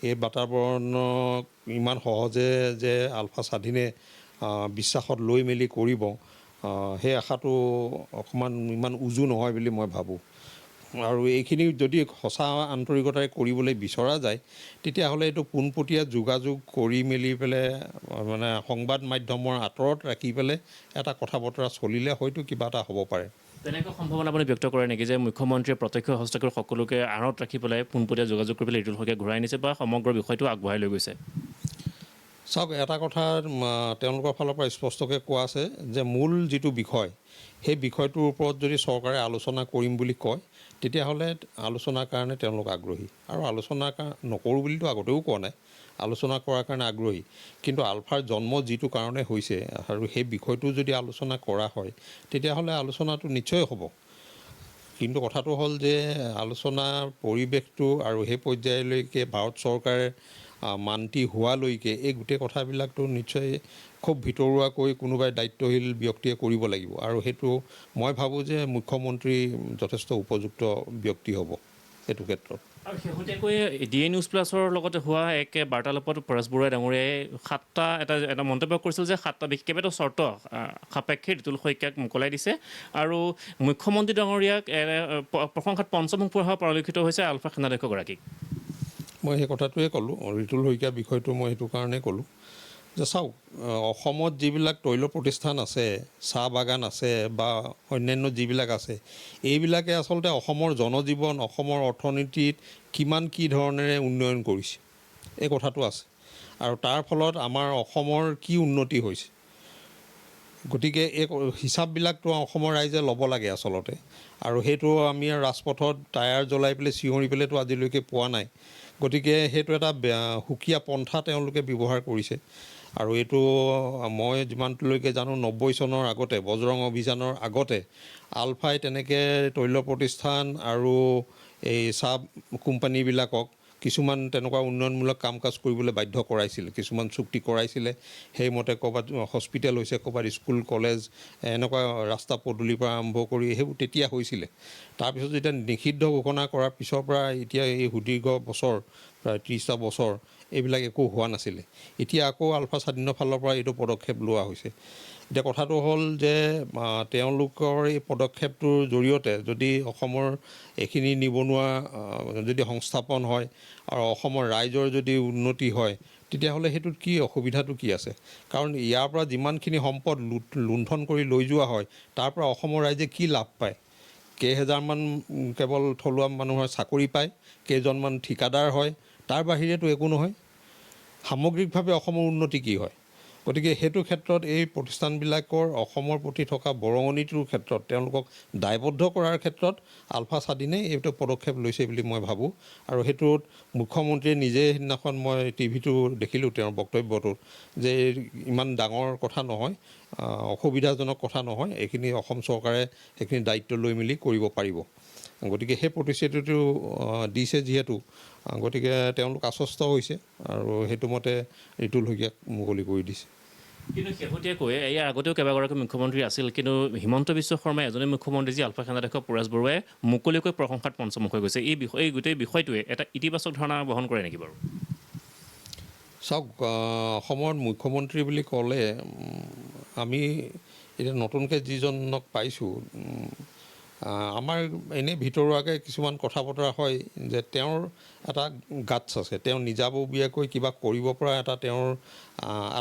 এই বাতাবৰণক ইমান সহজে যে আলফা স্বাধীনে বিশ্বাসত লৈ মেলি কৰিব সেই আশাটো অকণমান ইমান উজু নহয় বুলি মই ভাবোঁ আৰু এইখিনি যদি সঁচা আন্তৰিকতাৰে কৰিবলৈ বিচৰা যায় তেতিয়াহ'লে এইটো পোনপটীয়া যোগাযোগ কৰি মেলি পেলাই মানে সংবাদ মাধ্যমৰ আঁতৰত ৰাখি পেলাই এটা কথা বতৰা চলিলে হয়তো কিবা এটা হ'ব পাৰে তেনেকুৱা সম্ভাৱনা আপুনি ব্যক্ত কৰে নেকি যে মুখ্যমন্ত্ৰীয়ে প্ৰত্যক্ষ হস্তক্ষেপ সকলোকে আঁৰত ৰাখি পেলাই পোনপটীয়া যোগাযোগ কৰি পেলাই ঋতুল শইকীয়াক ঘূৰাই নিছে বা সমগ্ৰ বিষয়টো আগবঢ়াই লৈ গৈছে চাওক এটা কথা তেওঁলোকৰ ফালৰ পৰা স্পষ্টকৈ কোৱা আছে যে মূল যিটো বিষয় সেই বিষয়টোৰ ওপৰত যদি চৰকাৰে আলোচনা কৰিম বুলি কয় তেতিয়াহ'লে আলোচনাৰ কাৰণে তেওঁলোক আগ্ৰহী আৰু আলোচনা নকৰোঁ বুলিতো আগতেও কোৱা নাই আলোচনা কৰাৰ কাৰণে আগ্ৰহী কিন্তু আলফাৰ জন্ম যিটো কাৰণে হৈছে আৰু সেই বিষয়টো যদি আলোচনা কৰা হয় তেতিয়াহ'লে আলোচনাটো নিশ্চয় হ'ব কিন্তু কথাটো হ'ল যে আলোচনাৰ পৰিৱেশটো আৰু সেই পৰ্যায়লৈকে ভাৰত চৰকাৰে মান্তি হোৱালৈকে এই গোটেই কথাবিলাকতো নিশ্চয় খুব ভিতৰুৱাকৈ কোনোবাই দায়িত্বশীল ব্যক্তিয়ে কৰিব লাগিব আৰু সেইটো মই ভাবোঁ যে মুখ্যমন্ত্ৰী যথেষ্ট উপযুক্ত ব্যক্তি হ'ব এইটো ক্ষেত্ৰত। আৰু শেহতীয়াকৈ DA নিউজ প্লাছৰ লগতে হোৱা এক বাৰ্তালাপত পৰেশ বৰুৱা ডাঙৰীয়াই এটা মন্তব্য কৰিছিল যে 7টা কেইবাটাও চৰ্ত সাপেক্ষে ৰিতুল শইকীয়াক মোকলাই দিছে আৰু মুখ্যমন্ত্ৰী ডাঙৰীয়াক প্ৰশংসাত পঞ্চমুখ হোৱা পৰিলক্ষিত হৈছে আলফা সেনাধ্যক্ষগৰাকীক। মই সেই কথাটোৱে ক'লোঁ, ৰিতুল শইকীয়া বিষয়টো মই সেইটো কাৰণেই ক'লোঁ যে চাওক, অসমত যিবিলাক তৈল প্ৰতিষ্ঠান আছে, চাহ বাগান আছে বা অন্যান্য যিবিলাক আছে, এইবিলাকে আচলতে অসমৰ জনজীৱন, অসমৰ অৰ্থনীতিত কিমান কি ধৰণেৰে উন্নয়ন কৰিছে এই কথাটো আছে আৰু তাৰ ফলত আমাৰ অসমৰ কি উন্নতি হৈছে। গতিকে এই হিচাপবিলাকতো অসমৰ ৰাইজে ল'ব লাগে আচলতে, আৰু সেইটো আমি ৰাজপথত টায়াৰ জ্বলাই পেলাই চিঞৰি পেলাইতো আজিলৈকে পোৱা নাই। গতিকে সেইটো এটা সুকীয়া পন্থা তেওঁলোকে ব্যৱহাৰ কৰিছে আৰু এইটো মই যিমানটোলৈকে জানো 90 চনৰ আগতে, বজৰং অভিযানৰ আগতে আলফাই তেনেকৈ তৈল প্ৰতিষ্ঠান আৰু এই চাহ কোম্পানীবিলাকক কিছুমান তেনেকুৱা উন্নয়নমূলক কাম কাজ কৰিবলৈ বাধ্য কৰাইছিলে, কিছুমান চুক্তি কৰাইছিলে। সেইমতে ক'ৰবাত হস্পিটেল হৈছে, ক'ৰবাত স্কুল কলেজ, এনেকুৱা ৰাস্তা পদূলিৰ পৰা আৰম্ভ কৰি সেইবোৰ তেতিয়া হৈছিলে। তাৰপিছত যেতিয়া নিষিদ্ধ ঘোষণা কৰাৰ পিছৰ পৰা এতিয়া এই সুদীৰ্ঘ বছৰ, প্ৰায় 30টা বছৰ এইবিলাক একো হোৱা নাছিলে। এতিয়া আকৌ আলফা স্বাধীনৰ ফালৰ পৰা এইটো পদক্ষেপ লোৱা হৈছে। এতিয়া কথাটো হ'ল যে তেওঁলোকৰ এই পদক্ষেপটোৰ জৰিয়তে যদি অসমৰ এইখিনি নিবনুৱা যদি সংস্থাপন হয় আৰু অসমৰ ৰাইজৰ যদি উন্নতি হয়, তেতিয়াহ'লে সেইটোত কি অসুবিধাটো কি আছে? কাৰণ ইয়াৰ পৰা যিমানখিনি সম্পদ লুণ্ঠন কৰি লৈ যোৱা হয়, তাৰ পৰা অসমৰ ৰাইজে কি লাভ পায়? কেইহাজাৰমান কেৱল থলুৱা মানুহৰ চাকৰি পায়, কেইজনমান ঠিকাদাৰ হয়, তাৰ বাহিৰেতো একো নহয়। সামগ্ৰিকভাৱে অসমৰ উন্নতি কি হয়? গতিকে সেইটো ক্ষেত্ৰত এই প্ৰতিষ্ঠানবিলাকৰ অসমৰ প্ৰতি থকা বৰঙণিটোৰ ক্ষেত্ৰত তেওঁলোকক দায়বদ্ধ কৰাৰ ক্ষেত্ৰত আলফা স্বাধীনে এইটো পদক্ষেপ লৈছে বুলি মই ভাবোঁ। আৰু সেইটোত মুখ্যমন্ত্ৰীয়ে নিজে সেইদিনাখন মই টিভিটো দেখিলোঁ তেওঁৰ বক্তব্যটোত যে ইমান ডাঙৰ কথা নহয়, অসুবিধাজনক কথা নহয়, এইখিনি অসম চৰকাৰে সেইখিনি দায়িত্ব লৈ মেলি কৰিব পাৰিব। গতিকে সেই প্ৰতিশ্ৰুতিটো দিছে যিহেতু, গতিকে তেওঁলোক আশ্বস্ত হৈছে আৰু সেইটো মতে ৰিতুল শইকীয়াক মুকলি কৰি দিছে। কিন্তু শেহতীয়াকৈ ইয়াৰ আগতেও কেইবাগৰাকী মুখ্যমন্ত্ৰী আছিল, কিন্তু হিমন্ত বিশ্ব শৰ্মাই এজনে মুখ্যমন্ত্ৰী যি আলফা সেনাধ্যক্ষ পৰেশ বৰুৱাই মুকলিকৈ প্ৰশংসাত পঞ্চমুখ হৈ গৈছে। এই গোটেই বিষয়টোৱে এটা ইতিবাচক ধাৰণা বহন কৰে নেকি বাৰু? চাওক, অসমৰ মুখ্যমন্ত্ৰী বুলি ক'লে আমি এতিয়া নতুনকৈ যিজনক পাইছোঁ, আমাৰ এনেই ভিতৰুৱাকৈ কিছুমান কথা বতৰা হয় যে তেওঁৰ এটা গাটছ আছে, তেওঁ নিজাববীয়াকৈ কিবা কৰিব পৰা এটা তেওঁৰ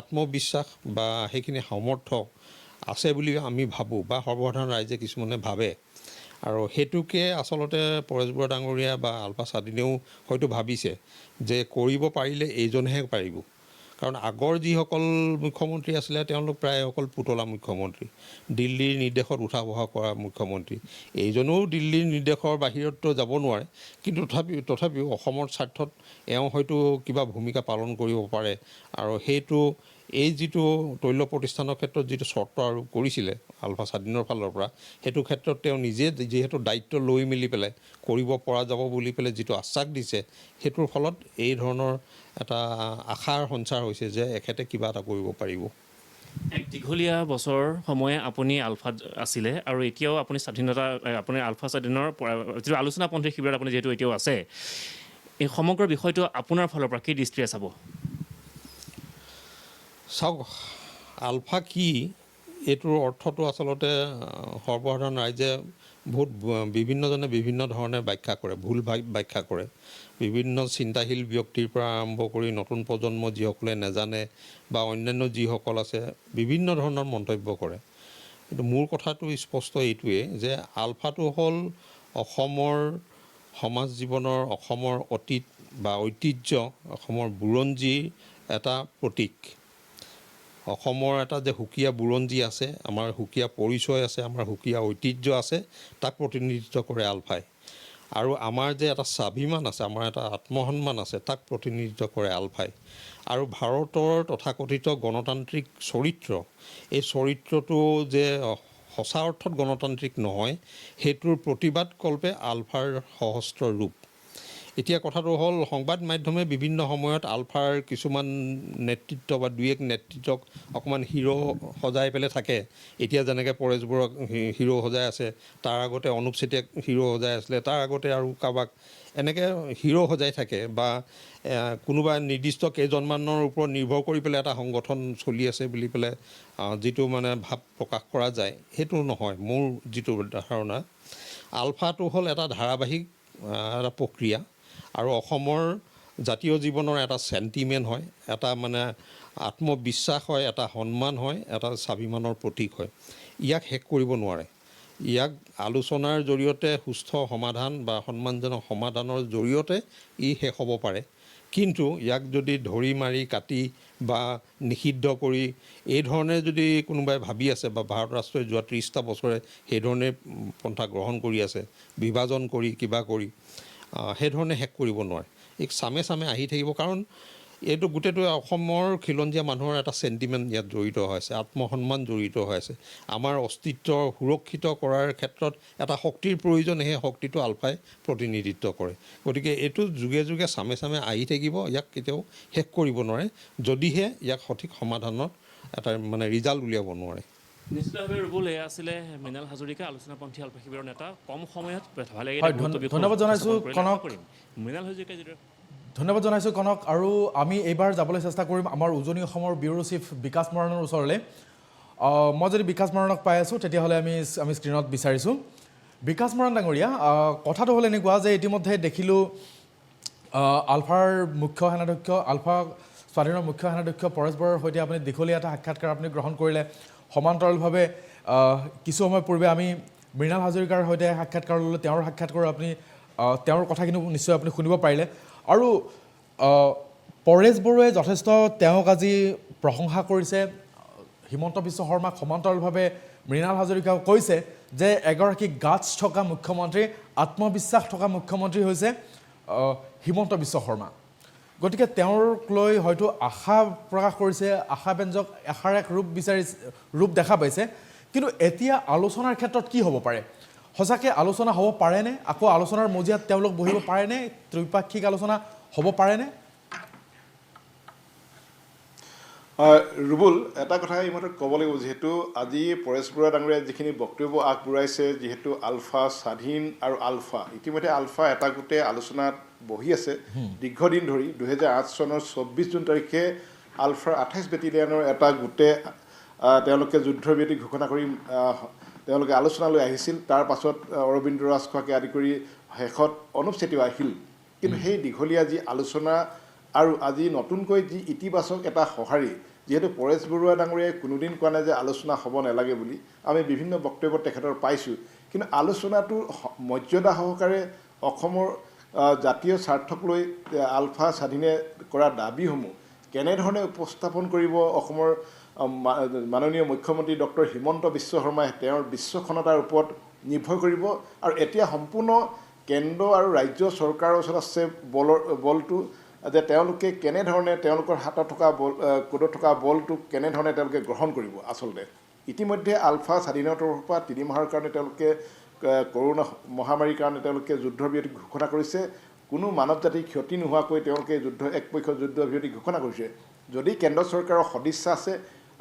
আত্মবিশ্বাস বা সেইখিনি সামৰ্থ্য আছে বুলি আমি ভাবোঁ বা সৰ্বসাধাৰণ ৰাইজে কিছুমানে ভাবে। আৰু সেইটোকে আচলতে পৰেশ বৰুৱা ডাঙৰীয়া বা আলফা স্বাধীনেও হয়তো ভাবিছে যে কৰিব পাৰিলে এইজনেহে পাৰিব। কাৰণ আগৰ যিসকল মুখ্যমন্ত্ৰী আছিলে তেওঁলোক প্ৰায় অকল পুতলা মুখ্যমন্ত্ৰী, দিল্লীৰ নিৰ্দেশত উঠা বহা কৰা মুখ্যমন্ত্ৰী। এইজনেও দিল্লীৰ নিৰ্দেশৰ বাহিৰততো যাব নোৱাৰে, কিন্তু তথাপিও অসমৰ স্বাৰ্থত এওঁ হয়তো কিবা ভূমিকা পালন কৰিব পাৰে। আৰু সেইটো এই যিটো তৈল প্ৰতিষ্ঠানৰ ক্ষেত্ৰত যিটো চৰ্ত আৰোপ কৰিছিলে আলফা স্বাধীনৰ ফালৰ পৰা, সেইটো ক্ষেত্ৰত তেওঁ নিজে যিহেতু দায়িত্ব লৈ মেলি পেলাই কৰিব পৰা যাব বুলি পেলাই যিটো আশ্বাস দিছে, সেইটোৰ ফলত এই ধৰণৰ এটা আশাৰ সঞ্চাৰ হৈছে যে এখেতে কিবা এটা কৰিব পাৰিব। এক দীঘলীয়া বছৰ সময়ে আপুনি আলফাত আছিলে আৰু এতিয়াও আপুনি আপুনি আলফা স্বাধীনৰ যিটো আলোচনাপন্থী শিবিৰত আপুনি যিহেতু এতিয়াও আছে, এই সমগ্ৰ বিষয়টো আপোনাৰ ফালৰ পৰা কি দৃষ্টিৰে চাব? চাওক, আলফা কি এইটোৰ অৰ্থটো আচলতে সৰ্বসাধাৰণ ৰাইজে বিভিন্নজনে বিভিন্ন ধৰণে ব্যাখ্যা কৰে, ভুল ব্যাখ্যা কৰে। বিভিন্ন চিন্তাশীল ব্যক্তিৰ পৰা আৰম্ভ কৰি নতুন প্ৰজন্ম যিসকলে নাজানে বা অন্যান্য যিসকল আছে বিভিন্ন ধৰণৰ মন্তব্য কৰে। কিন্তু মোৰ কথাটো স্পষ্ট এইটোৱে যে আলফাটো হ'ল অসমৰ সমাজ জীৱনৰ, অসমৰ অতীত বা ঐতিহ্য, অসমৰ বুৰঞ্জীৰ এটা প্ৰতীক। অসমৰ এটা যে সুকীয়া বুৰঞ্জী আছে, আমাৰ সুকীয়া পৰিচয় আছে, আমাৰ সুকীয়া ঐতিহ্য আছে, তাক প্ৰতিনিধিত্ব কৰে আলফাই। আৰু আমাৰ যে এটা স্বাভিমান আছে, আমাৰ এটা আত্মসন্মান আছে, তাক প্ৰতিনিধিত্ব কৰে আলফাই। আৰু ভাৰতৰ তথাকথিত গণতান্ত্ৰিক চৰিত্ৰ, এই চৰিত্ৰটো যে সঁচা অৰ্থত গণতান্ত্ৰিক নহয়, সেইটোৰ প্ৰতিবাদকল্পে আলফাৰ সহস্ৰ ৰূপ। এতিয়া কথাটো হ'ল সংবাদ মাধ্যমে বিভিন্ন সময়ত আলফাৰ কিছুমান নেতৃত্ব বা দুই এক নেতৃত্বক অকণমান হিৰো সজাই পেলাই থাকে। এতিয়া যেনেকৈ পৰেশ বৰুৱাক হিৰো সজাই আছে, তাৰ আগতে অনুপ চেতিয়াক হিৰো সজাই আছিলে, তাৰ আগতে আৰু কাৰোবাক এনেকৈ হিৰো সজাই থাকে বা কোনোবা নিৰ্দিষ্ট কেইজনমানৰ ওপৰত নিৰ্ভৰ কৰি পেলাই এটা সংগঠন চলি আছে বুলি পেলাই যিটো মানে ভাৱ প্ৰকাশ কৰা যায়, সেইটো নহয়। মোৰ যিটো ধাৰণা, আলফাটো হ'ল এটা ধাৰাবাহিক এটা প্ৰক্ৰিয়া আৰু অসমৰ জাতীয় জীৱনৰ এটা চেণ্টিমেণ্ট হয়, এটা মানে আত্মবিশ্বাস হয়, এটা সন্মান হয়, এটা স্বাভিমানৰ প্ৰতীক হয়। ইয়াক শেষ কৰিব নোৱাৰে। ইয়াক আলোচনাৰ জৰিয়তে সুস্থ সমাধান বা সন্মানজনক সমাধানৰ জৰিয়তে ই শেষ হ'ব পাৰে। কিন্তু ইয়াক যদি ধৰি মাৰি কাটি বা নিষিদ্ধ কৰি এই ধৰণে যদি কোনোবাই ভাবি আছে বা ভাৰত ৰাষ্ট্ৰই যোৱা 30টা বছৰে সেইধৰণে পন্থা গ্ৰহণ কৰি আছে, বিভাজন কৰি কিবা কৰি সেইধৰণে শেষ কৰিব নোৱাৰে। এই চামে চামে আহি থাকিব, কাৰণ এইটো গোটেইটো অসমৰ খিলঞ্জীয়া মানুহৰ এটা চেণ্টিমেণ্ট ইয়াত জড়িত হৈ আছে, আত্মসন্মান জড়িত হৈ আছে। আমাৰ অস্তিত্ব সুৰক্ষিত কৰাৰ ক্ষেত্ৰত এটা শক্তিৰ প্ৰয়োজন, সেই শক্তিটো আলফাই প্ৰতিনিধিত্ব কৰে। গতিকে এইটো যুগে যুগে চামে চামে আহি থাকিব, ইয়াক কেতিয়াও শেষ কৰিব নোৱাৰে, যদিহে ইয়াক সঠিক সমাধানত এটা মানে ৰিজাল্ট উলিয়াব নোৱাৰে। নিশ্চিতভাৱে ৰুবুল, এয়া আছিলে মৃণাল হাজৰিকা, আলোচনাপন্থী আলফা শিবিৰৰ নেতা। কম সময়ত ভালে ধন্যবাদ জনাইছোঁ কনক। মৃণাল হাজৰিকা যিদৰে ধন্যবাদ জনাইছোঁ কনক। আৰু আমি এইবাৰ যাবলৈ চেষ্টা কৰিম আমাৰ উজনি অসমৰ ব্যুৰ' চিফ বিকাশ মৰাণৰ ওচৰলৈ। মই যদি বিকাশ মৰাণক পাই আছোঁ তেতিয়াহ'লে আমি স্ক্ৰীণত বিচাৰিছোঁ। বিকাশ মৰাণ ডাঙৰীয়া, কথাটো হ'ল এনেকুৱা যে ইতিমধ্যে দেখিলোঁ আলফাৰ মুখ্য সেনাধ্যক্ষ, আলফা স্বাধীনৰ মুখ্য সেনাধ্যক্ষ পৰেশ বৰুৱাৰ সৈতে আপুনি দীঘলীয়া এটা সাক্ষাৎকাৰ আপুনি গ্ৰহণ কৰিলে। সমান্তৰালভাৱে কিছু সময় পূৰ্বে আমি মৃণাল হাজৰিকাৰ সৈতে সাক্ষাৎকাৰ ল'লোঁ, তেওঁৰ সাক্ষাৎকাৰ আপুনি তেওঁৰ কথাখিনি নিশ্চয় আপুনি শুনিব পাৰিলে। আৰু পৰেশ বৰুৱাই যথেষ্ট তেওঁক আজি প্ৰশংসা কৰিছে। হিমন্ত বিশ্ব শৰ্মাক সমান্তৰালভাৱে মৃণাল হাজৰিকাও কৈছে যে এগৰাকী গাটছ থকা মুখ্যমন্ত্ৰী, আত্মবিশ্বাস থকা মুখ্যমন্ত্ৰী হৈছে হিমন্ত বিশ্ব শৰ্মা। গতিকে তেওঁক লৈ হয়তো আশা প্ৰকাশ কৰিছে, আশাব্যঞ্জক আশাৰ এক ৰূপ দেখা পাইছে। কিন্তু এতিয়া আলোচনাৰ ক্ষেত্ৰত কি হ'ব পাৰে? সঁচাকৈ আলোচনা হ'ব পাৰেনে? আকৌ আলোচনাৰ মজিয়াত তেওঁলোক বহিব পাৰেনে? ত্ৰিপাক্ষিক আলোচনা হ'ব পাৰেনে? ৰুবুল, এটা কথা ইমাত্ৰ ক'ব লাগিব, যিহেতু আজি পৰেশ বৰুৱা ডাঙৰীয়াই যিখিনি বক্তব্য আগবঢ়াইছে, যিহেতু আলফা স্বাধীন আৰু আলফা ইতিমধ্যে আলফা এটা গোটেই আলোচনাত বহি আছে দীৰ্ঘদিন ধৰি। 2008 চনৰ 24 জুন তাৰিখে আলফাৰ 28 বেটেলিয়ানৰ এটা গোটে তেওঁলোকে যুদ্ধবিৰতি ঘোষণা কৰি তেওঁলোকে আলোচনালৈ আহিছিল। তাৰ পাছত অৰবিন্দ ৰাজখোৱাকে আদি কৰি শেষত অনুপ চেতিয়াও আহিল। কিন্তু সেই দীঘলীয়া যি আলোচনা আৰু আজি নতুনকৈ যি ইতিবাচক এটা সঁহাৰি, যিহেতু পৰেশ বৰুৱা ডাঙৰীয়াই কোনোদিন কোৱা নাই যে আলোচনা হ'ব নালাগে বুলি, আমি বিভিন্ন বক্তব্য তেখেতৰ পাইছোঁ। কিন্তু আলোচনাটোৰ মৰ্যাদা সহকাৰে অসমৰ জাতীয় স্বাৰ্থক লৈ আলফা স্বাধীনে কৰা দাবীসমূহ কেনেধৰণে উপস্থাপন কৰিব অসমৰ মাননীয় মুখ্যমন্ত্ৰী ডক্টৰ হিমন্ত বিশ্ব শৰ্মাই তেওঁৰ বিশ্বক্ষমতাৰ ওপৰত নিৰ্ভৰ কৰিব। আৰু এতিয়া সম্পূৰ্ণ কেন্দ্ৰ আৰু ৰাজ্য চৰকাৰৰ ওচৰত আছে বলটো, যে তেওঁলোকে কেনেধৰণে তেওঁলোকৰ হাতত থকা কোডত থকা বলটো কেনেধৰণে তেওঁলোকে গ্ৰহণ কৰিব। আচলতে ইতিমধ্যে আলফা স্বাধীনৰ তৰফৰ পৰা 3 মাহৰ কাৰণে তেওঁলোকে কৰোণা মহামাৰীৰ কাৰণে তেওঁলোকে যুদ্ধবিৰতি ঘোষণা কৰিছে। কোনো মানৱ জাতিৰ ক্ষতি নোহোৱাকৈ তেওঁলোকে একপক্ষীয় যুদ্ধবিৰতি ঘোষণা কৰিছে। যদি কেন্দ্ৰ চৰকাৰৰ সদিচ্ছা আছে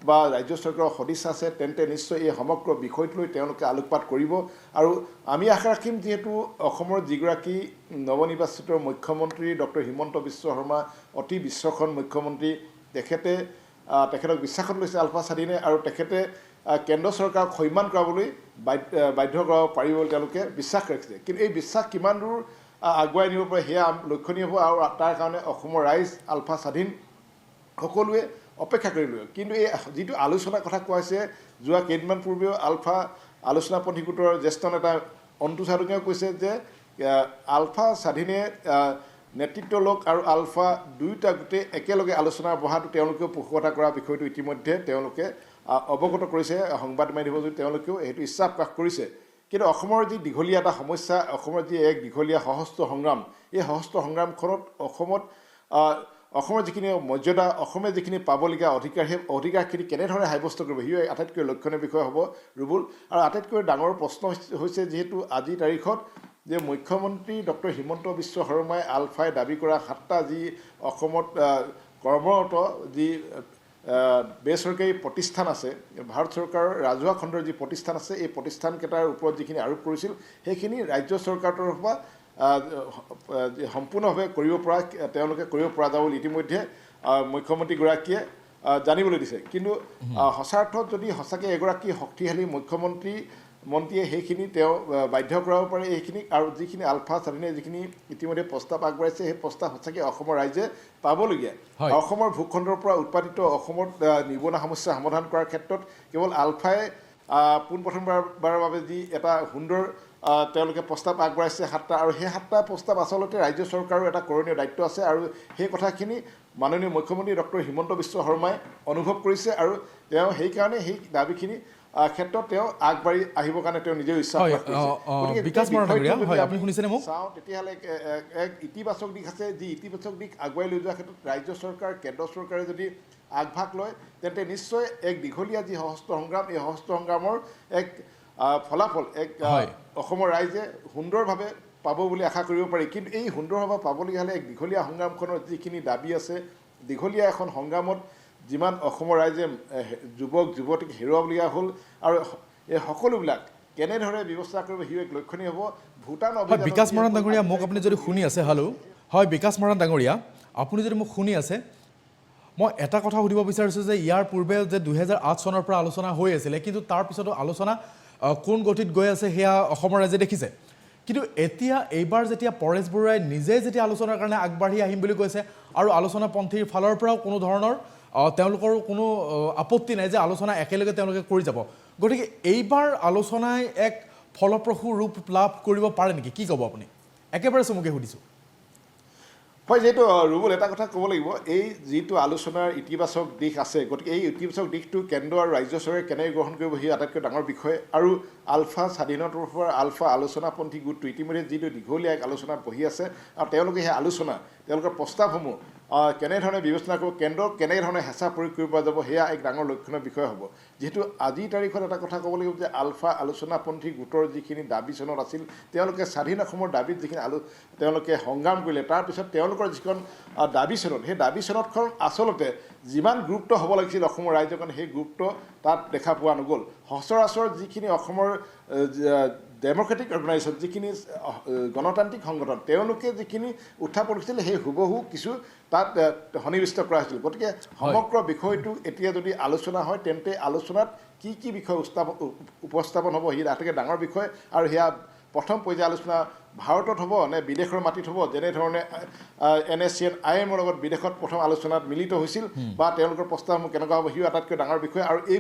বা ৰাজ্য চৰকাৰৰ সদিচ্ছা আছে, তেন্তে নিশ্চয় এই সমগ্ৰ বিষয়টো লৈ তেওঁলোকে আলোকপাত কৰিব। আৰু আমি আশা ৰাখিম, যিহেতু অসমৰ যিগৰাকী নৱনিৰ্বাচিত মুখ্যমন্ত্ৰী ডক্টৰ হিমন্ত বিশ্ব শৰ্মা অতি বিচক্ষণ মুখ্যমন্ত্ৰী, তেখেতক বিশ্বাসত লৈছে আলফা স্বাধীনে, আৰু তেখেতে কেন্দ্ৰ চৰকাৰক সন্মান কৰাবলৈ বাধ্য কৰাব পাৰিব বুলি তেওঁলোকে বিশ্বাস ৰাখিছে। কিন্তু এই বিশ্বাস কিমান দূৰ আগুৱাই নিব পাৰে সেয়া লক্ষণীয় হ'ব, আৰু তাৰ কাৰণে অসমৰ ৰাইজ আলফা স্বাধীন সকলোৱে অপেক্ষা কৰি লৈ। কিন্তু এই যিটো আলোচনাৰ কথা কোৱা হৈছে, যোৱা কেইদিনমান পূৰ্বেও আলফা আলোচনাপন্থী গোটৰ জ্যেষ্ঠ নেতা অন্তু চাডুঙেও কৈছে যে আলফা স্বাধীনে নেতৃত্ব লওক আৰু আলফা দুয়োটা গোটেই একেলগে আলোচনা বহাটো তেওঁলোকেও পোষকতা কৰা বিষয়টো ইতিমধ্যে তেওঁলোকে অৱগত কৰিছে। সংবাদ মাধ্যমৰ যোগেদি তেওঁলোকেও সেইটো ইচ্ছা প্ৰকাশ কৰিছে। কিন্তু অসমৰ যি দীঘলীয়া এটা সমস্যা, অসমৰ যি এক দীঘলীয়া সশস্ত্ৰ সংগ্ৰাম, এই সশস্ত্ৰ সংগ্ৰামখনত অসমৰ যিখিনি মৰ্যাদা, অসমে যিখিনি পাবলগীয়া অধিকাৰ, সেই অধিকাৰখিনি কেনেধৰণে সাব্যস্ত কৰিব, সিও আটাইতকৈ লক্ষণীয় বিষয় হ'ব ৰুবুল। আৰু আটাইতকৈ ডাঙৰ প্ৰশ্ন হৈছে, যিহেতু আজিৰ তাৰিখত যে মুখ্যমন্ত্ৰী ডক্টৰ হিমন্ত বিশ্ব শৰ্মাই আলফাই দাবী কৰা 7টা যি অসমত কৰ্মৰত যি বেচৰকাৰী প্ৰতিষ্ঠান আছে, ভাৰত চৰকাৰৰ ৰাজহুৱা খণ্ডৰ যি প্ৰতিষ্ঠান আছে, এই প্ৰতিষ্ঠানকেইটাৰ ওপৰত যিখিনি আৰোপ কৰিছিল সেইখিনি ৰাজ্য চৰকাৰৰ পৰা সম্পূৰ্ণভাৱে কৰিব পৰা যাব বুলি ইতিমধ্যে মুখ্যমন্ত্ৰীগৰাকীয়ে জানিবলৈ দিছে। কিন্তু সঁচাৰ্থত যদি সঁচাকৈ এগৰাকী শক্তিশালী মন্ত্ৰীয়ে সেইখিনি তেওঁ বাধ্য কৰাব পাৰে এইখিনিক, আৰু যিখিনি আলফা স্বাধীনে যিখিনি ইতিমধ্যে প্ৰস্তাৱ আগবঢ়াইছে সেই প্ৰস্তাৱ সঁচাকৈ অসমৰ ৰাইজে পাবলগীয়া। অসমৰ ভূখণ্ডৰ পৰা উৎপাদিত অসমত নিবনুৱা সমস্যা সমাধান কৰাৰ ক্ষেত্ৰত কেৱল আলফাই পোনপ্ৰথমবাৰৰ বাবে যি এটা সুন্দৰ তেওঁলোকে প্ৰস্তাৱ আগবঢ়াইছে 7টা, আৰু সেই 7টা প্ৰস্তাৱ আচলতে ৰাজ্য চৰকাৰৰ এটা কৰণীয় দায়িত্ব আছে, আৰু সেই কথাখিনি মাননীয় মুখ্যমন্ত্ৰী ডক্টৰ হিমন্ত বিশ্ব শৰ্মাই অনুভৱ কৰিছে, আৰু তেওঁ সেইকাৰণে সেই দাবীখিনি ক্ষেত্ৰত তেওঁ আগবাঢ়ি আহিবৰ কাৰণে তেওঁ নিজেও ইচ্ছা প্ৰকাশ কৰিছে। চাওঁ তেতিয়াহ'লে এক ইতিবাচক দিশ আছে, যি ইতিবাচক দিশ আগুৱাই লৈ যোৱাৰ ক্ষেত্ৰত ৰাজ্য চৰকাৰ কেন্দ্ৰ চৰকাৰে যদি আগভাগ লয় তেন্তে নিশ্চয় এক দীঘলীয়া যি সশস্ত্ৰ সংগ্ৰাম, এই সশস্ত্ৰ সংগ্ৰামৰ এক ফলাফল অসমৰ ৰাইজে সুন্দৰভাৱে পাব বুলি আশা কৰিব পাৰি। কিন্তু এই সুন্দৰভাৱে পাবলগীয়া হ'লে এক দীঘলীয়া সংগ্ৰামখনৰ যিখিনি দাবী আছে, দীঘলীয়া এখন সংগ্ৰামত যিমান অসমৰ ৰাইজে যুৱক যুৱতীক হেৰুৱাবলগীয়া হ'ল, আৰু এই সকলোবিলাক কেনেদৰে ব্যৱস্থা কৰিব সিও এক লক্ষণীয় হ'ব। ভূটান বিকাশ মৰাণ ডাঙৰীয়া, মোক আপুনি যদি শুনি আছে, হেল্ল', হয় বিকাশ মৰাণ ডাঙৰীয়া, আপুনি যদি মোক শুনি আছে, মই এটা কথা সুধিব বিচাৰিছোঁ যে ইয়াৰ পূৰ্বে যে 2008 চনৰ পৰা আলোচনা হৈ আছিলে, কিন্তু তাৰপিছতো আলোচনা কোন গতিত গৈ আছে সেয়া অসমৰ ৰাইজে দেখিছে। কিন্তু এতিয়া এইবাৰ যেতিয়া পৰেশ বৰুৱাই নিজে যেতিয়া আলোচনাৰ কাৰণে আগবাঢ়ি আহিম বুলি কৈছে, আৰু আলোচনাপন্থীৰ ফালৰ পৰাও কোনো ধৰণৰ তেওঁলোকৰ কোনো আপত্তি নাই যে আলোচনা একেলগে তেওঁলোকে কৰি যাব, গতিকে এইবাৰ আলোচনাই এক ফলপ্ৰসূ ৰূপ লাভ কৰিব পাৰে নেকি? কি ক'ব আপুনি? একেবাৰে চমুকৈ সুধিছোঁ। হয়, যিহেতু ৰুবুল এটা কথা ক'ব লাগিব, এই যিটো আলোচনাৰ ইতিবাচক দিশ আছে, গতিকে এই ইতিবাচক দিশটো কেন্দ্ৰ আৰু ৰাজ্য চৰকাৰে কেনেকৈ গ্ৰহণ কৰিব সেই আটাইতকৈ ডাঙৰ বিষয়। আৰু আলফা স্বাধীনৰ তৰফৰ আলফা আলোচনাপন্থী গোটটো ইতিমধ্যে যিটো দীঘলীয়া এক আলোচনাত বহি আছে, আৰু তেওঁলোকে সেই আলোচনা তেওঁলোকৰ প্ৰস্তাৱসমূহ কেনেধৰণে বিবেচনা কৰিব, কেন্দ্ৰক কেনেধৰণে হেঁচা প্ৰয়োগ কৰিব পৰা যাব, সেয়া এক ডাঙৰ লক্ষণীয় বিষয় হ'ব। যিহেতু আজিৰ তাৰিখত এটা কথা ক'ব লাগিব যে আলফা আলোচনাপন্থী গোটৰ যিখিনি দাবী চনত আছিল, তেওঁলোকে স্বাধীন অসমৰ দাবীত যিখিনি তেওঁলোকে সংগ্ৰাম কৰিলে, তাৰপিছত তেওঁলোকৰ যিখন দাবী চনত, সেই দাবী চনতখন আচলতে যিমান গুৰুত্ব হ'ব লাগিছিল অসমৰ ৰাইজৰ কাৰণে, সেই গুৰুত্ব তাত দেখা পোৱা নগ'ল। সচৰাচৰ যিখিনি অসমৰ ডেম'ক্ৰেটিক অৰ্গেনাইজেশ্যন, যিখিনি গণতান্ত্ৰিক সংগঠন, তেওঁলোকে যিখিনি উত্থাপন কৰিছিল সেই হুবহু কিছু তাত সন্নিৱিষ্ট কৰা হৈছিল। গতিকে সমগ্ৰ বিষয়টো এতিয়া যদি আলোচনা হয় তেন্তে আলোচনাত কি বিষয় উপস্থাপন হ'ব সি আটাইতকৈ ডাঙৰ বিষয়, আৰু সেয়া প্ৰথম পৰ্যায়ৰ আলোচনা ভাৰতত হ'ব নে বিদেশৰ মাটিত হ'ব, যেনেধৰণে NSCN-IM-ৰ লগত বিদেশত প্ৰথম আলোচনাত মিলিত হৈছিল, বা তেওঁলোকৰ প্ৰস্তাৱসমূহ কেনেকুৱা হ'ব সিও আটাইতকৈ ডাঙৰ বিষয়। আৰু এই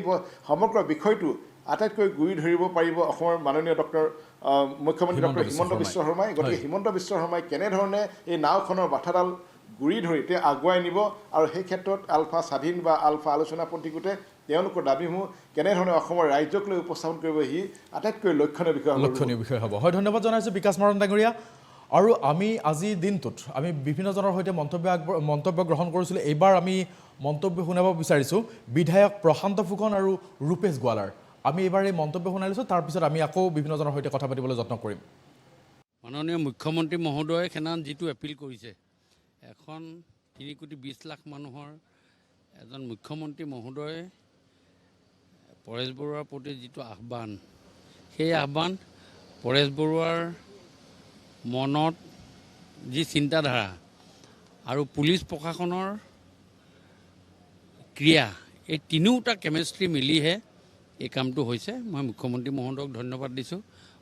সমগ্ৰ বিষয়টো আটাইতকৈ গুৰি ধৰিব পাৰিব অসমৰ মাননীয় মুখ্যমন্ত্ৰী ডক্টৰ হিমন্ত বিশ্ব শৰ্মাই। গতিকে হিমন্ত বিশ্ব শৰ্মাই কেনেধৰণে এই নাওখনৰ বাঠাডাল গুৰি ধৰি তেওঁ আগুৱাই নিব, আৰু সেই ক্ষেত্ৰত আলফা স্বাধীন বা আলফা আলোচনাপন্থী গোটে তেওঁলোকৰ দাবীসমূহ কেনেধৰণে অসমৰ ৰাইজক লৈ উপস্থাপন কৰিব সি আটাইতকৈ লক্ষণীয় বিষয় হ'ব। হয়, ধন্যবাদ জনাইছোঁ বিকাশ মৰাণ ডাঙৰীয়া। আৰু আমি আজিৰ দিনটোত আমি বিভিন্নজনৰ সৈতে মন্তব্য গ্ৰহণ কৰিছিলোঁ। এইবাৰ আমি মন্তব্য শুনাব বিচাৰিছোঁ বিধায়ক প্ৰশান্ত ফুকন আৰু ৰূপেশ গোৱালাৰ। আমি এইবাৰ এই মন্তব্য শুনাই লৈছোঁ, তাৰপিছত আমি আকৌ বিভিন্নজনৰ সৈতে কথা পাতিবলৈ যত্ন কৰিম। মাননীয় মুখ্যমন্ত্ৰী মহোদয়ে সেইদিনাখন যিটো এপিল কৰিছে, এখন 3,20,00,000 মানুহৰ এজন মুখ্যমন্ত্ৰী মহোদয়ে পৰেশ বৰুৱাৰ প্ৰতি যিটো আহ্বান, সেই আহ্বান পৰেশ বৰুৱাৰ মনত যি চিন্তাধাৰা আৰু পুলিচ প্ৰশাসনৰ ক্ৰিয়া, এই তিনিওটা কেমেষ্ট্ৰি মিলিহে এই কামটো হৈছে। মই মুখ্যমন্ত্ৰী মহোদয়ক ধন্যবাদ দিছোঁ,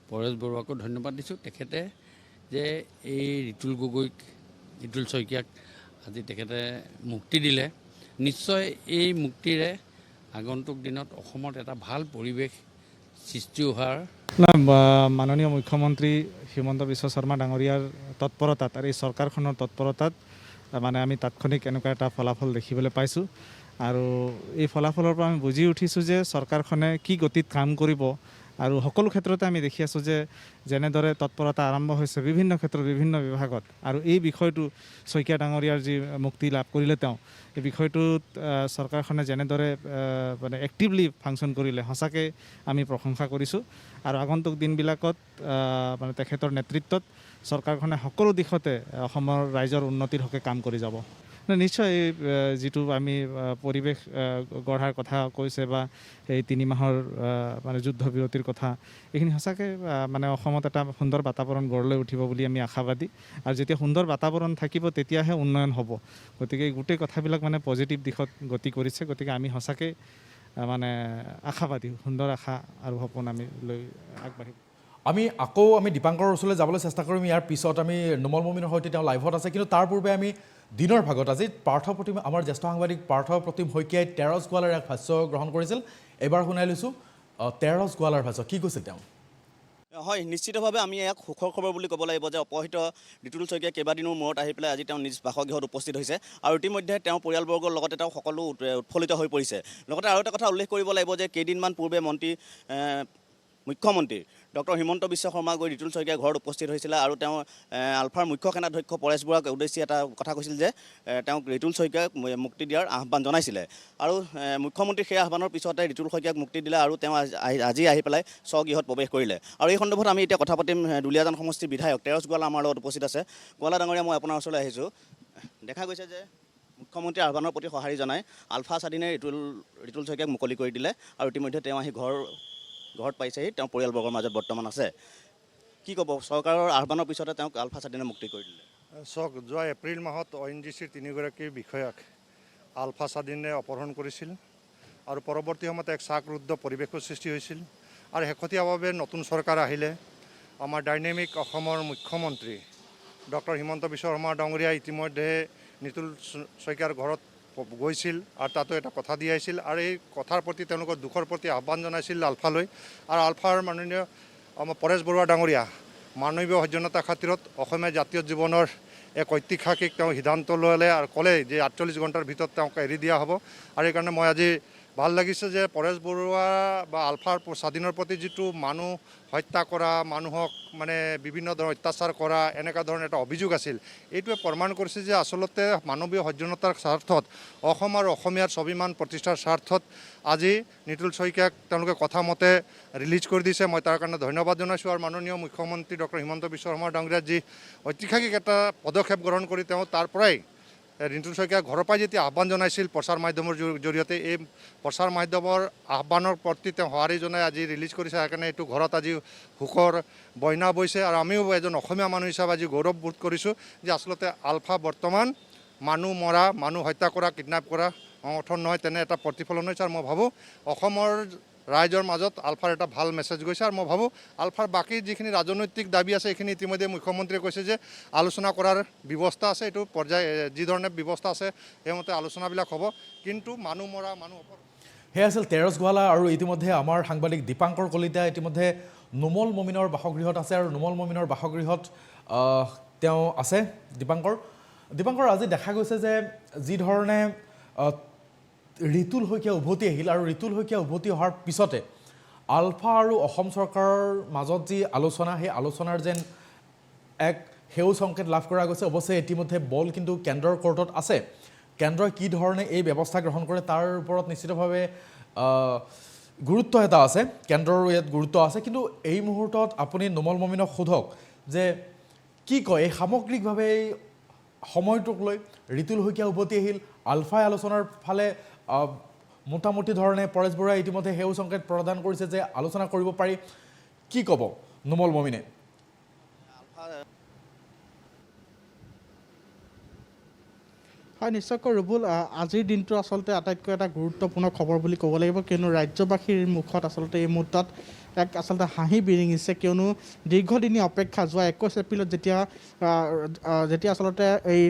পৰেশ বৰুৱাকো ধন্যবাদ দিছোঁ। তেখেতে যে এই ৰিতুল শইকীয়াক আজি তেখেতে মুক্তি দিলে, নিশ্চয় এই মুক্তিৰে আগন্তুক দিনত অসমত এটা ভাল পৰিৱেশ সৃষ্টি হোৱাৰ মাননীয় মুখ্যমন্ত্ৰী হিমন্ত বিশ্ব শৰ্মা ডাঙৰীয়াৰ তৎপৰতাত আৰু এই চৰকাৰখনৰ তৎপৰতাত মানে আমি তাৎক্ষণিক এনেকুৱা এটা ফলাফল দেখিবলৈ পাইছোঁ। আৰু এই ফলাফলৰ পৰা আমি বুজি উঠিছোঁ যে চৰকাৰখনে কি গতিত কাম কৰিব আৰু সকলো ক্ষেত্ৰতে আমি দেখি আছোঁ যে যেনেদৰে তৎপৰতা আৰম্ভ হৈছে বিভিন্ন ক্ষেত্ৰত বিভিন্ন বিভাগত আৰু এই বিষয়টো শইকীয়া ডাঙৰীয়াৰ যি মুক্তি লাভ কৰিলে তেওঁ এই বিষয়টোত চৰকাৰখনে যেনেদৰে মানে এক্টিভলি ফাংচন কৰিলে সঁচাকৈ আমি প্ৰশংসা কৰিছোঁ আৰু আগন্তুক দিনবিলাকত মানে তেখেতৰ নেতৃত্বত চৰকাৰখনে সকলো দিশতে অসমৰ ৰাইজৰ উন্নতিৰ হকে কাম কৰি যাব। নিশ্চয় এই যিটো আমি পৰিৱেশ গঢ়াৰ কথা কৈছে বা এই 3 মাহৰ মানে যুদ্ধবিৰতিৰ কথা এইখিনি সঁচাকৈ মানে অসমত এটা সুন্দৰ বাতাবৰণ গঢ় লৈ উঠিব বুলি আমি আশাবাদী আৰু যেতিয়া সুন্দৰ বাতাবৰণ থাকিব তেতিয়াহে উন্নয়ন হ'ব। গতিকে গোটেই কথাবিলাক মানে পজিটিভ দিশত গতি কৰিছে। গতিকে আমি সঁচাকৈ মানে আশাবাদী, সুন্দৰ আশা আৰু সপোন আমি লৈ আগবাঢ়িম। আমি দীপাংকৰৰ ওচৰলৈ যাবলৈ চেষ্টা কৰিম। ইয়াৰ পিছত আমি নুমল মমিনৰ সৈতে তেওঁ লাইভত আছে, কিন্তু তাৰ পূৰ্বে আমি দিনৰ ভাগত আজি পাৰ্থপ্ৰতিম আমাৰ জ্যেষ্ঠ সাংবাদিক পাৰ্থপ্ৰতিম শইকীয়াই তেৰছ গোৱালাৰ এক ভাষ্য গ্ৰহণ কৰিছিল। এবাৰ শুনাই লৈছোঁ তেৰছ গোৱালাৰ ভাষ্য, কি কৈছিল তেওঁ? হয়, নিশ্চিতভাৱে আমি এক সুখৰ খবৰ বুলি ক'ব লাগিব যে অপহৃত ৰিতুল শইকীয়া কেইবাদিনৰ মূৰত আহি পেলাই আজি তেওঁ নিজ বাসগৃহত উপস্থিত হৈছে আৰু ইতিমধ্যে তেওঁ পৰিয়ালবৰ্গৰ লগতে তেওঁ সকলো উৎফুল্লিত হৈ পৰিছে। লগতে আৰু এটা কথা উল্লেখ কৰিব লাগিব যে কেইদিনমান পূৰ্বে মুখ্যমন্ত্ৰী ডক্টৰ হিমন্ত বিশ্ব শৰ্মা গৈ ৰিতুল শইকীয়াৰ ঘৰত উপস্থিত হৈছিলে আৰু তেওঁ আলফাৰ মুখ্য সেনাধ্যক্ষ পৰেশ বৰুৱাক উদ্দেশ্যি এটা কথা কৈছিল যে তেওঁক ৰিতুল শইকীয়াক মুক্তি দিয়াৰ আহ্বান জনাইছিলে আৰু মুখ্যমন্ত্ৰীৰ সেই আহ্বানৰ পিছতে ৰিতুল শইকীয়াক মুক্তি দিলে আৰু তেওঁ আজি আহি পেলাই স্বগৃহত প্ৰৱেশ কৰিলে। আৰু এই সন্দৰ্ভত আমি এতিয়া কথা পাতিম দুলীয়াজান সমষ্টিৰ বিধায়ক তেৰছ গোৱালা আমাৰ লগত উপস্থিত আছে। গোৱালা ডাঙৰীয়া, মই আপোনাৰ ওচৰলৈ আহিছোঁ। দেখা গৈছে যে মুখ্যমন্ত্ৰীৰ আহ্বানৰ প্ৰতি সঁহাৰি জনাই আলফা স্বাধীনে ৰিতুল শইকীয়াক মুকলি কৰি দিলে আৰু ইতিমধ্যে তেওঁ আহি ঘৰত পাইছেহি, তেওঁ পৰিয়ালবৰ্গৰ মাজত বৰ্তমান আছে। কি ক'ব, চৰকাৰৰ আহ্বানৰ পিছতে তেওঁক আলফা স্বাধীনে মুক্তি কৰি দিলে? চাওক, যোৱা এপ্ৰিল মাহত ONGCৰ 3গৰাকী বিষয়াক আলফা স্বাধীনে অপহৰণ কৰিছিল আৰু পৰৱৰ্তী সময়ত এক চাকৰুদ্ধ পৰিৱেশৰ সৃষ্টি হৈছিল আৰু শেহতীয়াভাৱে নতুন চৰকাৰ আহিলে আমাৰ ডাইনেমিক অসমৰ মুখ্যমন্ত্ৰী ডক্টৰ হিমন্ত বিশ্ব শৰ্মা ডাঙৰীয়াই ইতিমধ্যে ৰিতুল শইকীয়াৰ ঘৰত গৈছিল আৰু তাতো এটা কথা দি আহিছিল আৰু এই কথাৰ প্ৰতি তেওঁলোকৰ দুখৰ প্ৰতি আহ্বান জনাইছিল আলফালৈ। আৰু আলফাৰ মাননীয় আমাৰ পৰেশ বৰুৱা ডাঙৰীয়া মানৱীয় সৌজন্যতাৰ খাতিৰত অসমীয়া জাতীয় জীৱনৰ এক ঐতিহাসিক তেওঁ সিদ্ধান্ত ল'লে আৰু ক'লে যে 48 ঘণ্টাৰ ভিতৰত তেওঁক এৰি দিয়া হ'ব। আৰু সেইকাৰণে মই আজি ভাল লাগিছে যে পৰেশ বৰুৱা বা আলফাৰ স্বাধীনৰ প্ৰতি যিটো মানুহ হত্যা কৰা, মানুহক মানে বিভিন্ন ধৰণৰ অত্যাচাৰ কৰা এনেকুৱা ধৰণৰ এটা অভিযোগ আছিল, এইটোৱে প্ৰমাণ কৰিছে যে আচলতে মানৱীয় সৌজন্যতাৰ স্বাৰ্থত অসম আৰু অসমীয়াৰ স্বাভিমান প্ৰতিষ্ঠাৰ স্বাৰ্থত আজি ৰিতুল শইকীয়াক তেওঁলোকে কথা মতে ৰিলিজ কৰি দিছে। মই তাৰ কাৰণে ধন্যবাদ জনাইছোঁ। আৰু মাননীয় মুখ্যমন্ত্ৰী ডক্টৰ হিমন্ত বিশ্ব শৰ্মা ডাঙৰীয়াৰ যি ঐতিহাসিক এটা পদক্ষেপ গ্ৰহণ কৰি তেওঁ তাৰ পৰাই ৰিতুল শইকীয়াক ঘৰৰ পৰাই যেতিয়া আহ্বান জনাইছিল প্ৰচাৰ মাধ্যমৰ জৰিয়তে, এই প্ৰচাৰ মাধ্যমৰ আহ্বানৰ প্ৰতি তেওঁ সঁহাৰি জনাই আজি ৰিলিজ কৰিছে। সেইকাৰণে এইটো ঘৰত আজি সুখৰ বইনা বৈছে আৰু আমিও এজন অসমীয়া মানুহ হিচাপে আজি গৌৰৱ বোধ কৰিছোঁ যে আচলতে আলফা বৰ্তমান মানুহ মৰা, মানুহ হত্যা কৰা, কিডনেপ কৰা সংগঠন নহয়, তেনে এটা প্ৰতিফলন হৈছে। আৰু মই ভাবোঁ অসমৰ ৰাইজৰ মাজত আলফাৰ এটা ভাল মেছেজ গৈছে আৰু মই ভাবোঁ আলফাৰ বাকী যিখিনি ৰাজনৈতিক দাবী আছে সেইখিনি ইতিমধ্যে মুখ্যমন্ত্ৰীয়ে কৈছে যে আলোচনা কৰাৰ ব্যৱস্থা আছে। এইটো পৰ্যায় যি ধৰণে ব্যৱস্থা আছে সেইমতে আলোচনাবিলাক হ'ব, কিন্তু মানুহ মৰা, মানুহ সেয়া আছিল তেৰছ গোৱালা। আৰু ইতিমধ্যে আমাৰ সাংবাদিক দীপাংকৰ কলিতা ইতিমধ্যে নুমল মমিনৰ বাসগৃহত আছে আৰু নুমল মমিনৰ বাসগৃহত তেওঁ আছে। দীপাংকৰ, আজি দেখা গৈছে যে যি ধৰণে ৰিতুল শইকীয়া উভতি আহিল আৰু ৰিতুল শইকীয়া উভতি অহাৰ পিছতে আলফা আৰু অসম চৰকাৰৰ মাজত যি আলোচনা, সেই আলোচনাৰ যেন এক সেউজ সংকেত লাভ কৰা গৈছে। অৱশ্যে ইতিমধ্যে বল কিন্তু কেন্দ্ৰৰ কোৰ্টত আছে। কেন্দ্ৰই কি ধৰণে এই ব্যৱস্থা গ্ৰহণ কৰে তাৰ ওপৰত নিশ্চিতভাৱে গুৰুত্ব এটা আছে, কেন্দ্ৰৰো ইয়াত গুৰুত্ব আছে। কিন্তু এই মুহূৰ্তত আপুনি নুমল মমিনক সোধক যে কি কয় এই সামগ্ৰিকভাৱে এই সময়টোক লৈ ৰিতুল শইকীয়া উভতি আহিল, আলফাই আলোচনাৰ ফালে মোটামুটি ধৰণে পৰেশ বৰুৱাই ইতিমধ্যে সেউজ সংকেত প্ৰদান কৰিছে যে আলোচনা কৰিব পাৰি। কি ক'ব নুমল মমিনে? হয়, নিশ্চয়কৈ ৰুবুল, আজিৰ দিনটো আচলতে আটাইতকৈ এটা গুৰুত্বপূৰ্ণ খবৰ বুলি ক'ব লাগিব, কিয়নো ৰাজ্যবাসীৰ মুখত আচলতে এই মুহূৰ্তত এক আচলতে হাঁহি বিৰিঙিছে। কিয়নো দীৰ্ঘদিনীয়া অপেক্ষা যোৱা 21 এপ্ৰিলত যেতিয়া আচলতে এই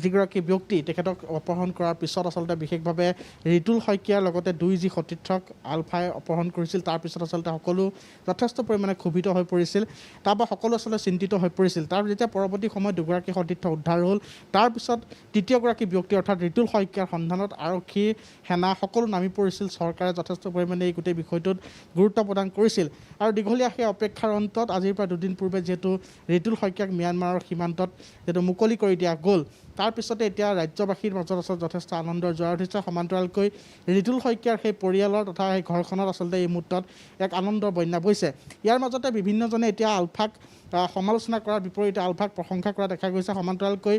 যিগৰাকী ব্যক্তি তেখেতক অপহৰণ কৰাৰ পিছত আচলতে বিশেষভাৱে ৰিতুল শইকীয়াৰ লগতে দুই যি সতীৰ্থক আলফাই অপহৰণ কৰিছিল, তাৰপিছত আচলতে সকলো যথেষ্ট পৰিমাণে ক্ষোভিত হৈ পৰিছিল। তাৰপৰা সকলো আচলতে চিন্তিত হৈ পৰিছিল। তাৰ যেতিয়া পৰৱৰ্তী সময়ত দুগৰাকী সতীৰ্থ উদ্ধাৰ হ'ল, তাৰপিছত তৃতীয়গৰাকী ব্যক্তি অৰ্থাৎ ৰিতুল শইকীয়াৰ সন্ধানত আৰক্ষী, সেনা সকলো নামি পৰিছিল। চৰকাৰে যথেষ্ট পৰিমাণে এই গোটেই বিষয়টোত গুৰুত্ব প্ৰদান কৰিছিল। আৰু দীঘলীয়া সেই অপেক্ষাৰ অন্তত আজিৰ পৰা দুদিন পূৰ্বে যিহেতু ৰিতুল শইকীয়াক ম্যানমাৰৰ সীমান্তত যিহেতু মুকলি কৰি দিয়া গ'ল, তাৰপিছতে এতিয়া ৰাজ্যবাসীৰ মাজত আচলতে যথেষ্ট আনন্দৰ জোৱাৰ উঠিছে। সমান্তৰালকৈ ৰিতুল শইকীয়াৰ সেই পৰিয়ালৰ তথা সেই ঘৰখনত আচলতে এই মুহূৰ্তত এক আনন্দৰ বন্যা বৈছে। ইয়াৰ মাজতে বিভিন্নজনে এতিয়া আলফাক সমালোচনা কৰাৰ বিপৰীতে আলফাক প্ৰশংসা কৰা দেখা গৈছে। সমান্তৰালকৈ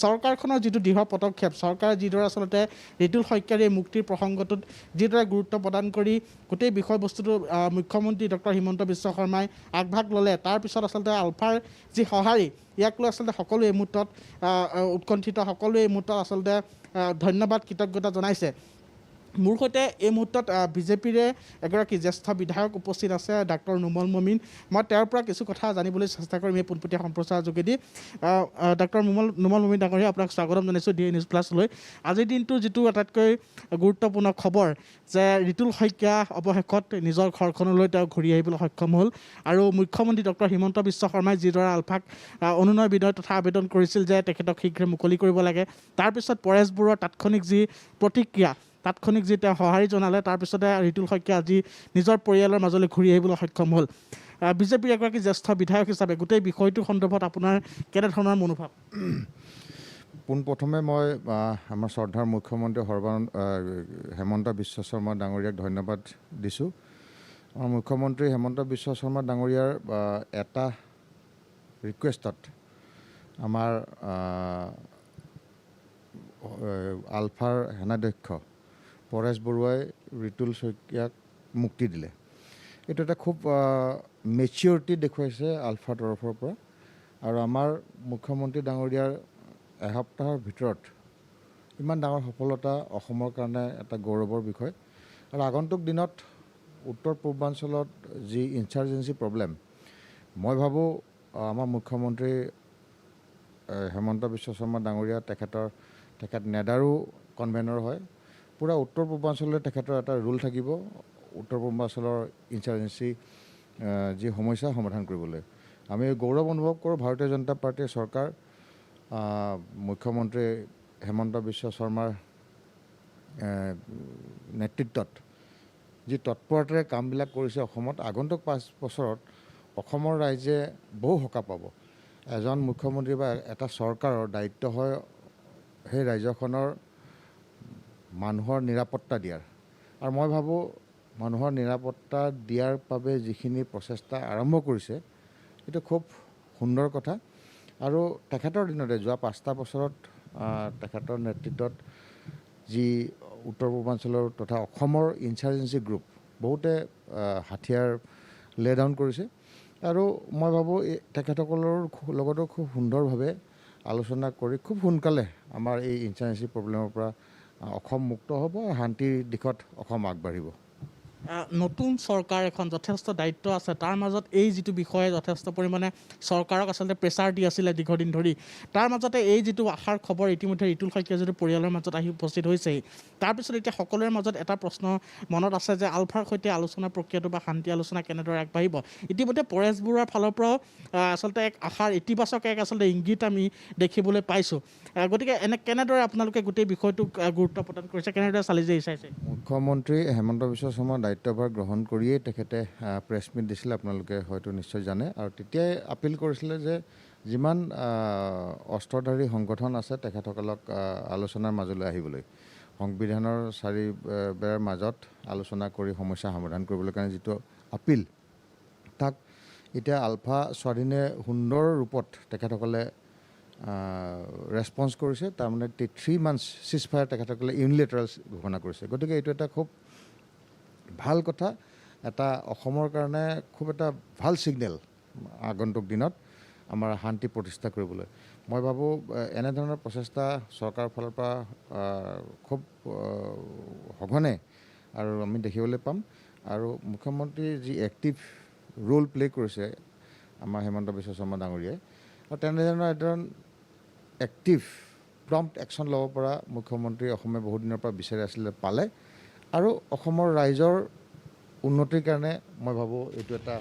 চৰকাৰখনৰ যিটো দৃঢ় পদক্ষেপ, চৰকাৰে যিদৰে আচলতে ৰিতুল শইকীয়াৰ এই মুক্তিৰ প্ৰসংগটোত যিদৰে গুৰুত্ব প্ৰদান কৰি গোটেই বিষয়বস্তুটো মুখ্যমন্ত্ৰী ডক্টৰ হিমন্ত বিশ্ব শৰ্মাই আগভাগ ল'লে, তাৰপিছত আচলতে আলফাৰ যি সঁহাৰি, ইয়াক লৈ আচলতে সকলোৱে এই মুহূৰ্তত উৎকণ্ঠিত, সকলোৱে এই মুহূৰ্তত আচলতে ধন্যবাদ কৃতজ্ঞতা জনাইছে। মোৰ সৈতে এই মুহূৰ্তত বিজেপিৰে এগৰাকী জ্যেষ্ঠ বিধায়ক উপস্থিত আছে, ডাক্তৰ নুমল মমিন। মই তেওঁৰ পৰা কিছু কথা জানিবলৈ চেষ্টা কৰিম এই পোনপটীয়া সম্প্ৰচাৰৰ যোগেদি। ডাক্তৰ নুমল মমিন ডাঙৰীয়া, আপোনাক স্বাগতম জনাইছোঁ DA নিউজ প্লাছলৈ। আজিৰ দিনটোৰ যিটো আটাইতকৈ গুৰুত্বপূৰ্ণ খবৰ যে ৰিতুল শইকীয়া অৱশেষত নিজৰ ঘৰখনলৈ তেওঁ ঘূৰি আহিবলৈ সক্ষম হ'ল, আৰু মুখ্যমন্ত্ৰী ডক্টৰ হিমন্ত বিশ্ব শৰ্মাই যিদৰে আলফাক অনুনয় বিনয় তথা আবেদন কৰিছিল যে তেখেতক শীঘ্ৰে মুকলি কৰিব লাগে, তাৰপিছত পৰেশ বৰুৱাৰ তাৎক্ষণিক যি প্ৰতিক্ৰিয়া, তাৎক্ষণিক যি তেওঁ সঁহাৰি জনালে, তাৰপিছতে ৰিতুল শইকীয়া আজি নিজৰ পৰিয়ালৰ মাজলৈ ঘূৰি আহিবলৈ সক্ষম হ'ল। বিজেপিৰ এগৰাকী জ্যেষ্ঠ বিধায়ক হিচাপে গোটেই বিষয়টোৰ সন্দৰ্ভত আপোনাৰ কেনেধৰণৰ মনোভাৱ? পোনপ্ৰথমে মই আমাৰ শ্ৰদ্ধাৰ মুখ্যমন্ত্ৰী হেমন্ত বিশ্ব শৰ্মা ডাঙৰীয়াক ধন্যবাদ দিছোঁ। আমাৰ মুখ্যমন্ত্ৰী হেমন্ত বিশ্ব শৰ্মা ডাঙৰীয়াৰ এটা ৰিকুৱেষ্টত আমাৰ আলফাৰ সেনাধ্যক্ষ পৰেশ বৰুৱাই ৰিতুল শইকীয়াক মুক্তি দিলে। এইটো এটা খুব মেচিয়ৰিটি দেখুৱাইছে আলফাৰ তৰফৰ পৰা, আৰু আমাৰ মুখ্যমন্ত্ৰী ডাঙৰীয়াৰ এসপ্তাহৰ ভিতৰত ইমান ডাঙৰ সফলতা অসমৰ কাৰণে এটা গৌৰৱৰ বিষয়। আৰু আগন্তুক দিনত উত্তৰ পূৰ্বাঞ্চলত যি ইনচাৰ্জেঞ্চি প্ৰব্লেম, মই ভাবোঁ আমাৰ মুখ্যমন্ত্ৰী হেমন্ত বিশ্ব শৰ্মা ডাঙৰীয়া তেখেত নেডাৰো কনভেনৰ হয়। পূৰা উত্তৰ পূৰ্বাঞ্চললৈ তেখেতৰ এটা ৰোল থাকিব, উত্তৰ পূৰ্বাঞ্চলৰ ইনচাৰ্জেঞ্চি যি সমস্যা সমাধান কৰিবলৈ। আমি গৌৰৱ অনুভৱ কৰোঁ ভাৰতীয় জনতা পাৰ্টীৰ চৰকাৰ, মুখ্যমন্ত্ৰী হেমন্ত বিশ্ব শৰ্মাৰ নেতৃত্বত যি তৎপৰতাৰে কামবিলাক কৰিছে অসমত। আগন্তুক 5 বছৰত অসমৰ ৰাইজে বহু সকাহ পাব। এজন মুখ্যমন্ত্ৰী বা এটা চৰকাৰৰ দায়িত্ব হয় সেই ৰাজ্যখনৰ মানুহৰ নিৰাপত্তা দিয়াৰ, আৰু মই ভাবোঁ মানুহৰ নিৰাপত্তা দিয়াৰ বাবে যিখিনি প্ৰচেষ্টা আৰম্ভ কৰিছে এইটো খুব সুন্দৰ কথা। আৰু তেখেতৰ দিনতে যোৱা 5টা বছৰত তেখেতৰ নেতৃত্বত যি উত্তৰ পূৰ্বাঞ্চলৰ তথা অসমৰ ইনচাৰ্জেঞ্চি গ্ৰুপ বহুতে হাথিয়াৰ লে ডাউন কৰিছে, আৰু মই ভাবোঁ তেখেতসকলৰ লগতো খুব সুন্দৰভাৱে আলোচনা কৰি খুব সোনকালে আমাৰ এই ইনচাৰ্জেঞ্চি প্ৰব্লেমৰ পৰা অসম মুক্ত হ'ব, শান্তিৰ দিশত অসম আগবাঢ়িব। নতুন চৰকাৰ এখন যথেষ্ট দায়িত্ব আছে, তাৰ মাজত এই যিটো বিষয়ে যথেষ্ট পৰিমাণে চৰকাৰক আচলতে প্ৰেছাৰ দি আছিলে দীৰ্ঘদিন ধৰি, তাৰ মাজতে এই যিটো আশাৰ খবৰ ইতিমধ্যে ৰিতুল শইকীয়া যিটো পৰিয়ালৰ মাজত আহি উপস্থিত হৈছেহি, তাৰপিছত এতিয়া সকলোৰে মাজত এটা প্ৰশ্ন মনত আছে যে আলফাৰ সৈতে আলোচনা প্ৰক্ৰিয়াটো বা শান্তি আলোচনা কেনেদৰে আগবাঢ়িব। ইতিমধ্যে পৰেশ বৰুৱাৰ ফালৰ পৰাও আচলতে এক আশাৰ ইতিবাচক এক আচলতে ইংগিত আমি দেখিবলৈ পাইছোঁ। গতিকে কেনেদৰে আপোনালোকে গোটেই বিষয়টোক গুৰুত্ব প্ৰদান কৰিছে, কেনেদৰে চালি জাৰি চাইছে? মুখ্যমন্ত্ৰী হেমন্ত বিশ্ব শৰ্মাৰ দায়িত্বভাৰ গ্ৰহণ কৰিয়েই তেখেতে প্ৰেছ মিট দিছিলে, আপোনালোকে হয়তো নিশ্চয় জানে, আৰু তেতিয়াই আপিল কৰিছিলে যে যিমান অস্ত্ৰধাৰী সংগঠন আছে তেখেতসকলক আলোচনাৰ মাজলৈ আহিবলৈ, সংবিধানৰ 4 বেৰৰ মাজত আলোচনা কৰি সমস্যা সমাধান কৰিবলৈ কাৰণে যিটো আপিল, তাক এতিয়া আলফা স্বাধীনে সুন্দৰ ৰূপত তেখেতসকলে ৰেছপন্স কৰিছে। তাৰমানে 3 months চিজফায়াৰ তেখেতসকলে ইউনিলেটাৰেল ঘোষণা কৰিছে। গতিকে এইটো এটা খুব ভাল কথা, এটা অসমৰ কাৰণে খুব এটা ভাল ছিগনেল আগন্তুক দিনত আমাৰ শান্তি প্ৰতিষ্ঠা কৰিবলৈ। মই ভাবোঁ এনেধৰণৰ প্ৰচেষ্টা চৰকাৰৰ ফালৰ পৰা খুব সঘনে আৰু আমি দেখিবলৈ পাম। আৰু মুখ্যমন্ত্ৰীৰ যি এক্টিভ ৰোল প্লে কৰিছে আমাৰ হেমন্ত বিশ্ব শৰ্মা ডাঙৰীয়াই, আৰু তেনেধৰণৰ এজন এক্টিভ প্ৰম্প্ট একশ্যন ল'ব পৰা মুখ্যমন্ত্ৰী অসমে বহুত দিনৰ পৰা বিচাৰি আছিলে, পালে। আৰু অসমৰ ৰাইজৰ উন্নতিৰ কাৰণে মই ভাবোঁ এইটো এটা